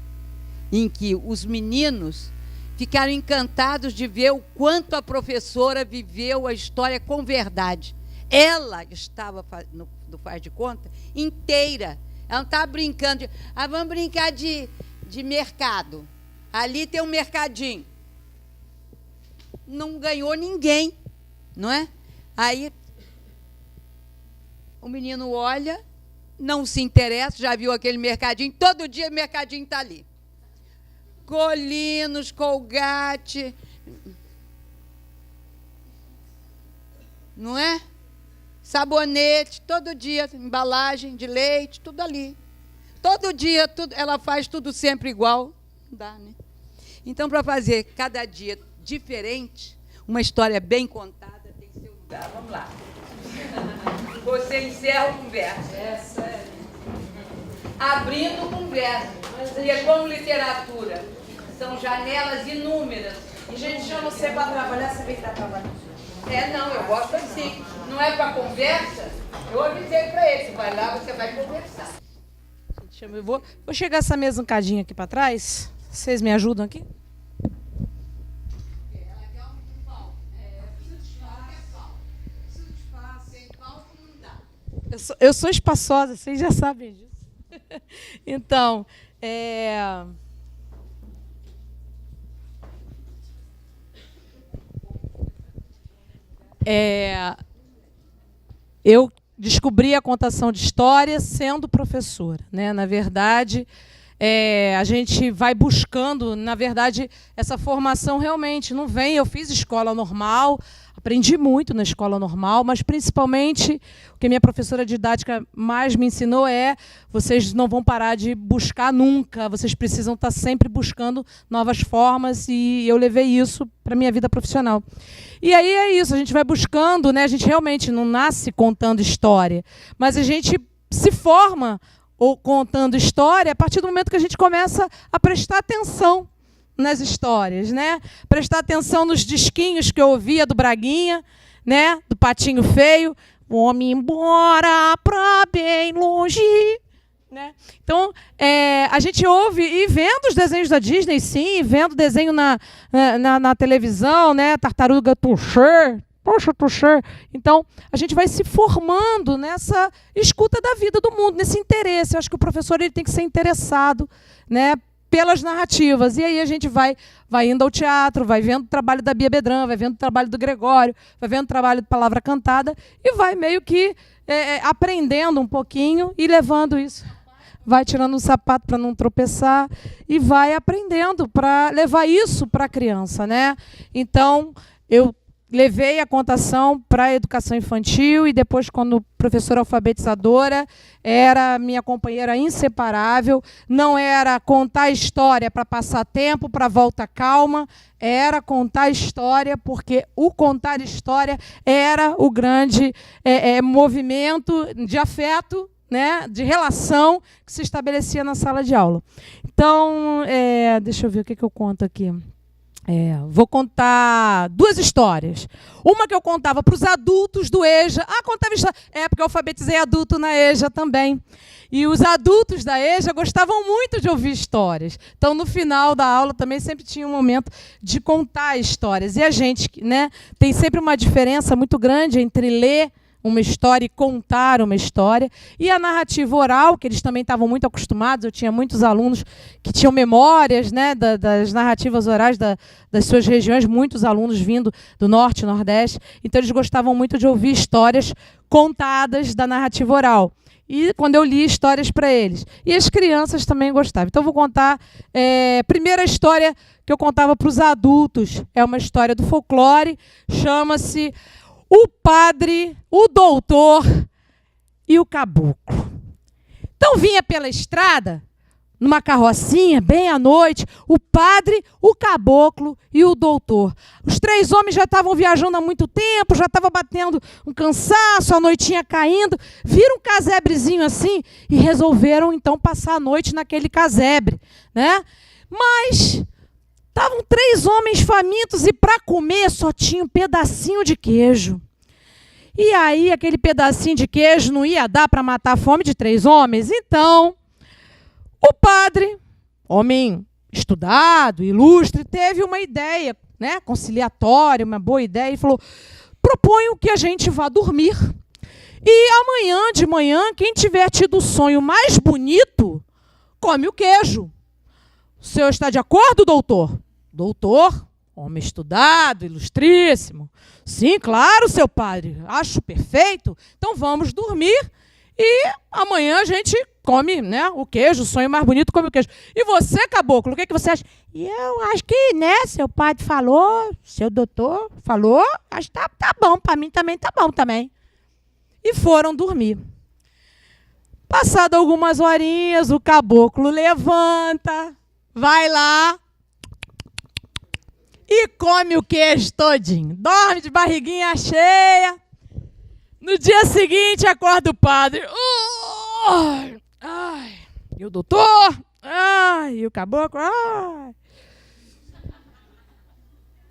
em que os meninos ficaram encantados de ver o quanto a professora viveu a história com verdade. Ela estava no faz de conta inteira. Ela não estava brincando de... vamos brincar de mercado. Ali tem um mercadinho. Não ganhou ninguém, não é? Aí o menino olha, não se interessa, já viu aquele mercadinho, todo dia o mercadinho está ali. Colinos, Colgate, não é? Sabonete, todo dia, embalagem de leite, tudo ali. Todo dia, ela faz tudo sempre igual. Não dá, né? Então, para fazer cada dia diferente, uma história bem contada tem seu lugar. Vamos lá. Você encerra o conversa. Abrindo conversa. E é como literatura. São janelas inúmeras. E a gente chama você para trabalhar, você vem que está trabalhando. Não, eu gosto assim. Não é para conversa? Eu avisei para ele, você vai lá, você vai conversar. Eu vou chegar essa mesa um cadinho aqui para trás. Vocês me ajudam aqui? Eu sou espaçosa, vocês já sabem disso. Então, eu descobri a contação de história sendo professora, né? Na verdade, a gente vai buscando, na verdade, essa formação realmente não vem. Eu fiz escola normal, aprendi muito na escola normal, mas principalmente o que minha professora de didática mais me ensinou vocês não vão parar de buscar nunca, vocês precisam estar sempre buscando novas formas, e eu levei isso para a minha vida profissional. E aí é isso, a gente vai buscando, né? A gente realmente não nasce contando história, mas a gente se forma ou contando história a partir do momento que a gente começa a prestar atenção nas histórias, né? Prestar atenção nos disquinhos que eu ouvia do Braguinha, né? Do Patinho Feio, vou-me embora pra bem longe, né? Então, a gente ouve e vendo os desenhos da Disney, sim, vendo desenho na televisão, né? Tartaruga Toucher. Poxa, Toucher. Então, a gente vai se formando nessa escuta da vida do mundo, nesse interesse. Eu acho que o professor ele tem que ser interessado, né, pelas narrativas. E aí a gente vai indo ao teatro, vai vendo o trabalho da Bia Bedran, vai vendo o trabalho do Gregório, vai vendo o trabalho de Palavra Cantada e vai meio que aprendendo um pouquinho e levando isso. Vai tirando o sapato para não tropeçar e vai aprendendo para levar isso para a criança, né? Então, eu levei a contação para a educação infantil e depois, quando professora alfabetizadora, era minha companheira inseparável. Não era contar história para passar tempo, para volta calma, era contar história, porque o contar história era o grande movimento de afeto, né, de relação que se estabelecia na sala de aula. Então, deixa eu ver o que eu conto aqui. Vou contar 2 histórias. Uma que eu contava para os adultos do EJA. Contava história. Porque eu alfabetizei adulto na EJA também. E os adultos da EJA gostavam muito de ouvir histórias. Então, no final da aula, também sempre tinha um momento de contar histórias. E a gente, né, tem sempre uma diferença muito grande entre ler uma história e contar uma história. E a narrativa oral, que eles também estavam muito acostumados. Eu tinha muitos alunos que tinham memórias, né, das narrativas orais das suas regiões, muitos alunos vindo do Norte e Nordeste. Então, eles gostavam muito de ouvir histórias contadas da narrativa oral. E quando eu li histórias para eles. E as crianças também gostavam. Então, eu vou contar a primeira história que eu contava para os adultos. É uma história do folclore, chama-se O Padre, o Doutor e o Caboclo. Então vinha pela estrada, numa carrocinha, bem à noite, o padre, o caboclo e o doutor. Os 3 homens já estavam viajando há muito tempo, já estava batendo um cansaço, a noitinha caindo, viram um casebrezinho assim e resolveram então passar a noite naquele casebre, né? Mas estavam 3 homens famintos e para comer só tinha um pedacinho de queijo. E aí aquele pedacinho de queijo não ia dar para matar a fome de 3 homens. Então, o padre, homem estudado, ilustre, teve uma ideia, né, conciliatória, uma boa ideia, e falou: proponho que a gente vá dormir. E amanhã de manhã, quem tiver tido o sonho mais bonito, come o queijo. O senhor está de acordo, doutor? Doutor, homem estudado, ilustríssimo. Sim, claro, seu padre, acho perfeito. Então vamos dormir e amanhã a gente come, né, o queijo, o sonho mais bonito come o queijo. E você, caboclo, o que você acha? Eu acho que, né, seu padre falou, seu doutor falou, acho que tá bom, para mim também tá bom também. E foram dormir. Passado algumas horinhas, o caboclo levanta, vai lá e come o queijo todinho. Dorme de barriguinha cheia. No dia seguinte, acorda o padre. E o doutor? E o caboclo?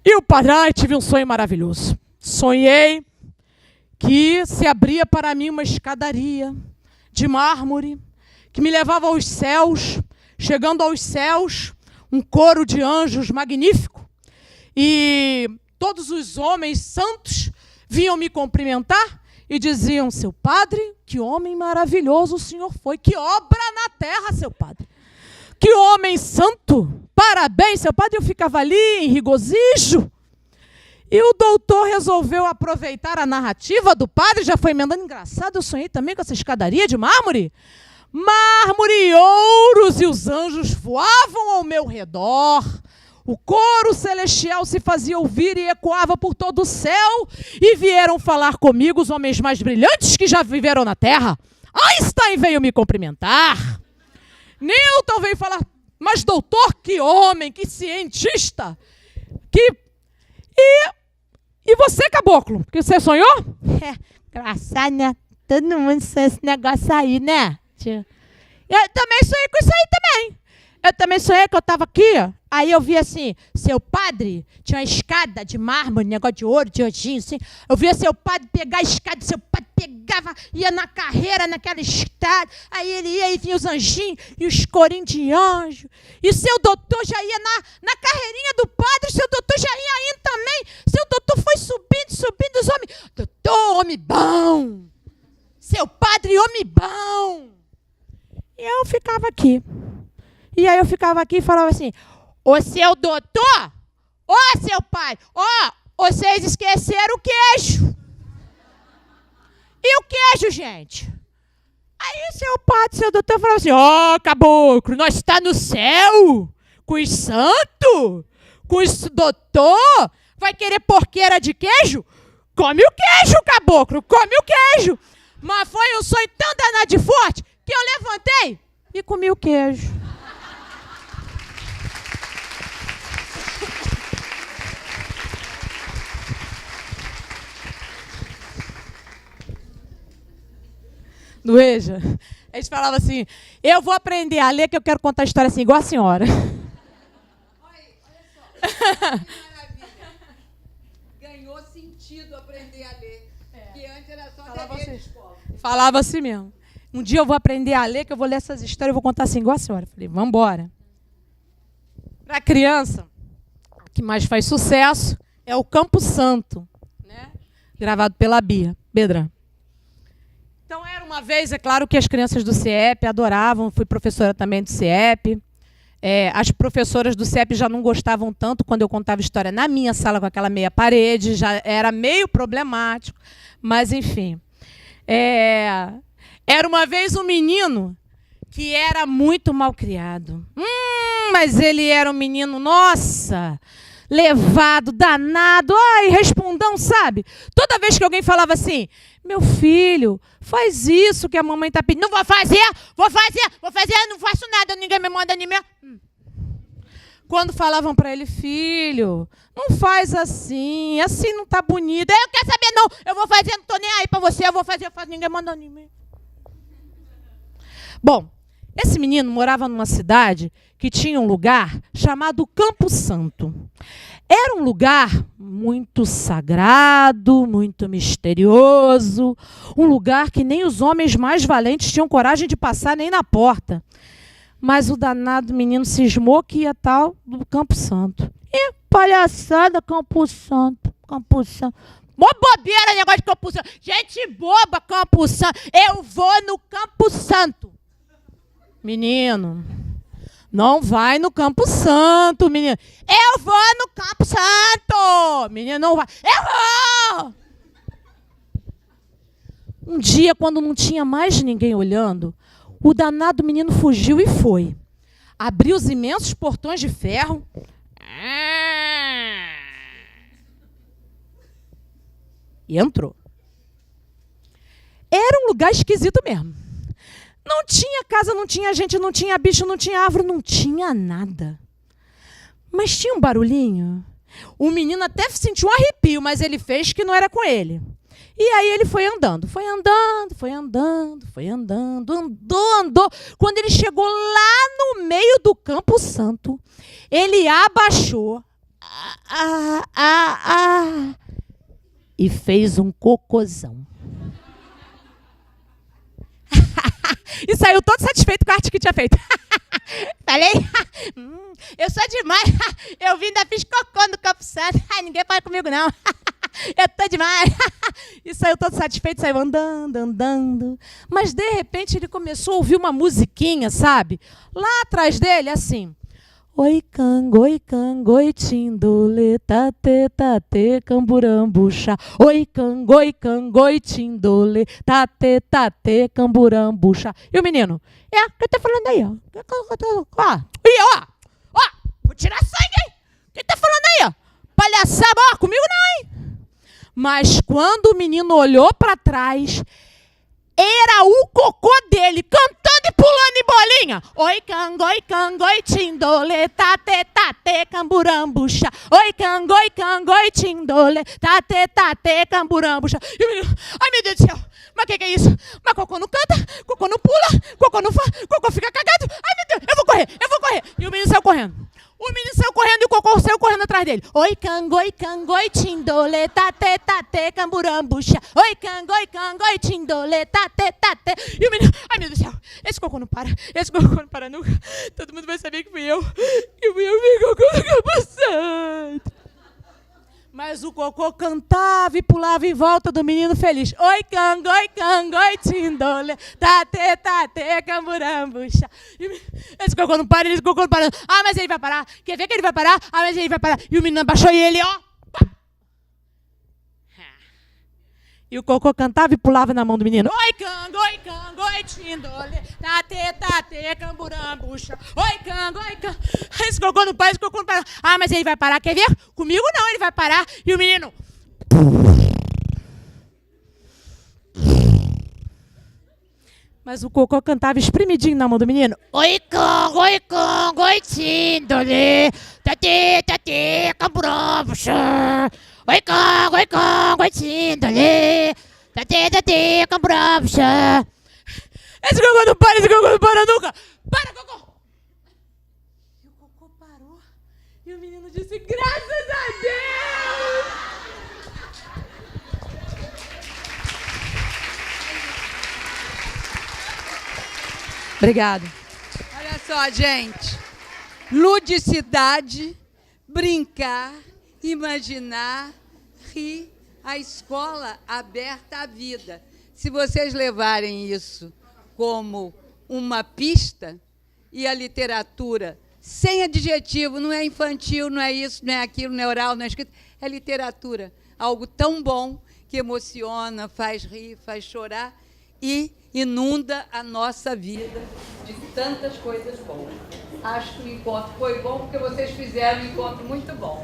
E o padre? Tive um sonho maravilhoso. Sonhei que se abria para mim uma escadaria de mármore que me levava aos céus. Chegando aos céus, um coro de anjos magnífico. E todos os homens santos vinham me cumprimentar e diziam: seu padre, que homem maravilhoso o senhor foi, que obra na terra, seu padre. Que homem santo, parabéns, seu padre. Eu ficava ali em regozijo. E o doutor resolveu aproveitar a narrativa do padre, já foi emendando. Engraçado, eu sonhei também com essa escadaria de mármore. Mármore e ouros, e os anjos voavam ao meu redor. O coro celestial se fazia ouvir e ecoava por todo o céu. E vieram falar comigo os homens mais brilhantes que já viveram na terra. Einstein veio me cumprimentar. Newton veio falar. Mas doutor, que homem, que cientista. E você, caboclo? Que você sonhou? Engraçado, né? Todo mundo sonha esse negócio aí, né? Eu também sonhei com isso aí também. Eu também sonhei que eu estava aqui, Aí eu vi assim, seu padre tinha uma escada de mármore, negócio de ouro, de ojinho, assim. Eu via seu padre pegar a escada, seu padre pegava, ia na carreira, naquela estrada. Aí ele ia e vinha os anjinhos e os corinhos de anjo. E o seu doutor já ia na carreirinha do padre, seu doutor já ia indo também. Seu doutor foi subindo os homens. Doutor, homem bom. Seu padre, homem bom. E eu ficava aqui. E aí eu ficava aqui e falava assim, ô seu doutor, ô seu pai, ó, vocês esqueceram o queijo. E o queijo, gente? Aí seu padre, seu doutor falava assim, ó, caboclo, nós está no céu, com os santos, com os doutor, vai querer porqueira de queijo? Come o queijo, caboclo, come o queijo. Mas foi um sonho tão danado de forte que eu levantei e comi o queijo. Do EJA, eles falavam assim, eu vou aprender a ler que eu quero contar a história assim, igual a senhora. Olha só, que maravilha. Ganhou sentido aprender a ler, que antes era só dever de escola. Falava assim mesmo. Um dia eu vou aprender a ler, que eu vou ler essas histórias, eu vou contar assim igual a senhora. Falei, vamos embora. Para a criança, o que mais faz sucesso é o Campo Santo, né? Gravado pela Bia Bedran. Então, era uma vez, é claro que as crianças do CIEP adoravam, fui professora também do CIEP. As professoras do CIEP já não gostavam tanto quando eu contava história na minha sala com aquela meia parede, já era meio problemático, mas enfim. Era uma vez um menino que era muito malcriado. Mas ele era um menino, nossa, levado, danado, ai, respondão, sabe? Toda vez que alguém falava assim, meu filho, faz isso que a mamãe está pedindo. Não vou fazer, não faço nada, ninguém me manda nem minha... Quando falavam para ele, filho, não faz assim não tá bonito. Eu quero saber, não, eu vou fazer, não tô nem aí para você, eu faço, ninguém manda nem mim. Bom, esse menino morava numa cidade que tinha um lugar chamado Campo Santo. Era um lugar muito sagrado, muito misterioso, um lugar que nem os homens mais valentes tinham coragem de passar nem na porta. Mas o danado menino cismou que ia tal do Campo Santo. E palhaçada, Campo Santo, Campo Santo. Mó bobeira, negócio de Campo Santo. Gente boba, Campo Santo. Eu vou no Campo Santo. Menino, não vai no Campo Santo, menino. Eu vou no Campo Santo. Menino, não vai. Eu vou. Um dia, quando não tinha mais ninguém olhando, o danado menino fugiu e foi. Abriu os imensos portões de ferro. E entrou. Era um lugar esquisito mesmo. Não tinha casa, não tinha gente, não tinha bicho, não tinha árvore, não tinha nada. Mas tinha um barulhinho. O menino até sentiu um arrepio, mas ele fez que não era com ele. E aí ele foi andando. Andou. Quando ele chegou lá no meio do Campo Santo, ele abaixou e fez um cocôzão. E saiu todo satisfeito com a arte que tinha feito. Falei, eu sou demais. Eu vim da fiz cocô no Campo Santo. Ai, ninguém pode comigo, não. Eu tô demais. E saiu todo satisfeito, saiu andando. Mas, de repente, ele começou a ouvir uma musiquinha, sabe? Lá atrás dele, assim... Oi, cangoi, tindole, tate, camburambucha. Oi, cangoi, tindole, tate, camburambucha. E o menino? Quem tá falando aí, ó? Vou tirar sangue, hein? Quem tá falando aí, ó? Palhaçada, ó, comigo não, hein? Mas quando o menino olhou para trás, era o cocô dele, cantando e pulando em bolinha. Oi, cangoi, tindole, tate, camburambucha. Oi, cangoi, tindole, tate, camburambucha. E o menino, ai meu Deus do céu, mas que é isso? Mas cocô não canta, cocô não pula, cocô não faz, cocô fica cagado. Ai meu Deus, eu vou correr. E o menino saiu correndo. O menino saiu correndo e o Cocô saiu correndo atrás dele. Oi, cangoi, tindole, tate, camburambucha. Oi, cangoi, tindole, tate. E o menino, ai meu Deus do céu, esse Cocô não para nunca. Todo mundo vai saber que fui eu. Que fui eu que Cocô nunca passando. Mas o Cocô cantava e pulava em volta do menino feliz. Oi, cangoi, tindole, tate, camburambucha. Esse Cocô não para, Ah, mas ele vai parar. Quer ver que ele vai parar? Ah, mas ele vai parar. E o menino abaixou e ele, ó. Pá. E o Cocô cantava e pulava na mão do menino. Oi, cangoi, tindole, tate, camburambucha. Oi, cangoi. Esse Cocô não para, Ah, mas ele vai parar. Quer ver? Comigo não, ele vai parar. E o menino... Mas o Cocô cantava espremidinho na mão do menino. Oi, cangoi, tindole, tate, camburambucha. Oi, cangoi, tindole, tate, camburambucha. Esse Cocô não para nunca. Para, Cocô. E o Cocô parou. E o menino disse, graças a Deus. Obrigada. Olha só, gente. Ludicidade, brincar, imaginar, rir, a escola aberta à vida. Se vocês levarem isso como uma pista, e a literatura sem adjetivo, não é infantil, não é isso, não é aquilo, não é oral, não é escrito, é literatura. Algo tão bom que emociona, faz rir, faz chorar e inunda a nossa vida de tantas coisas boas. Acho que o encontro foi bom porque vocês fizeram um encontro muito bom.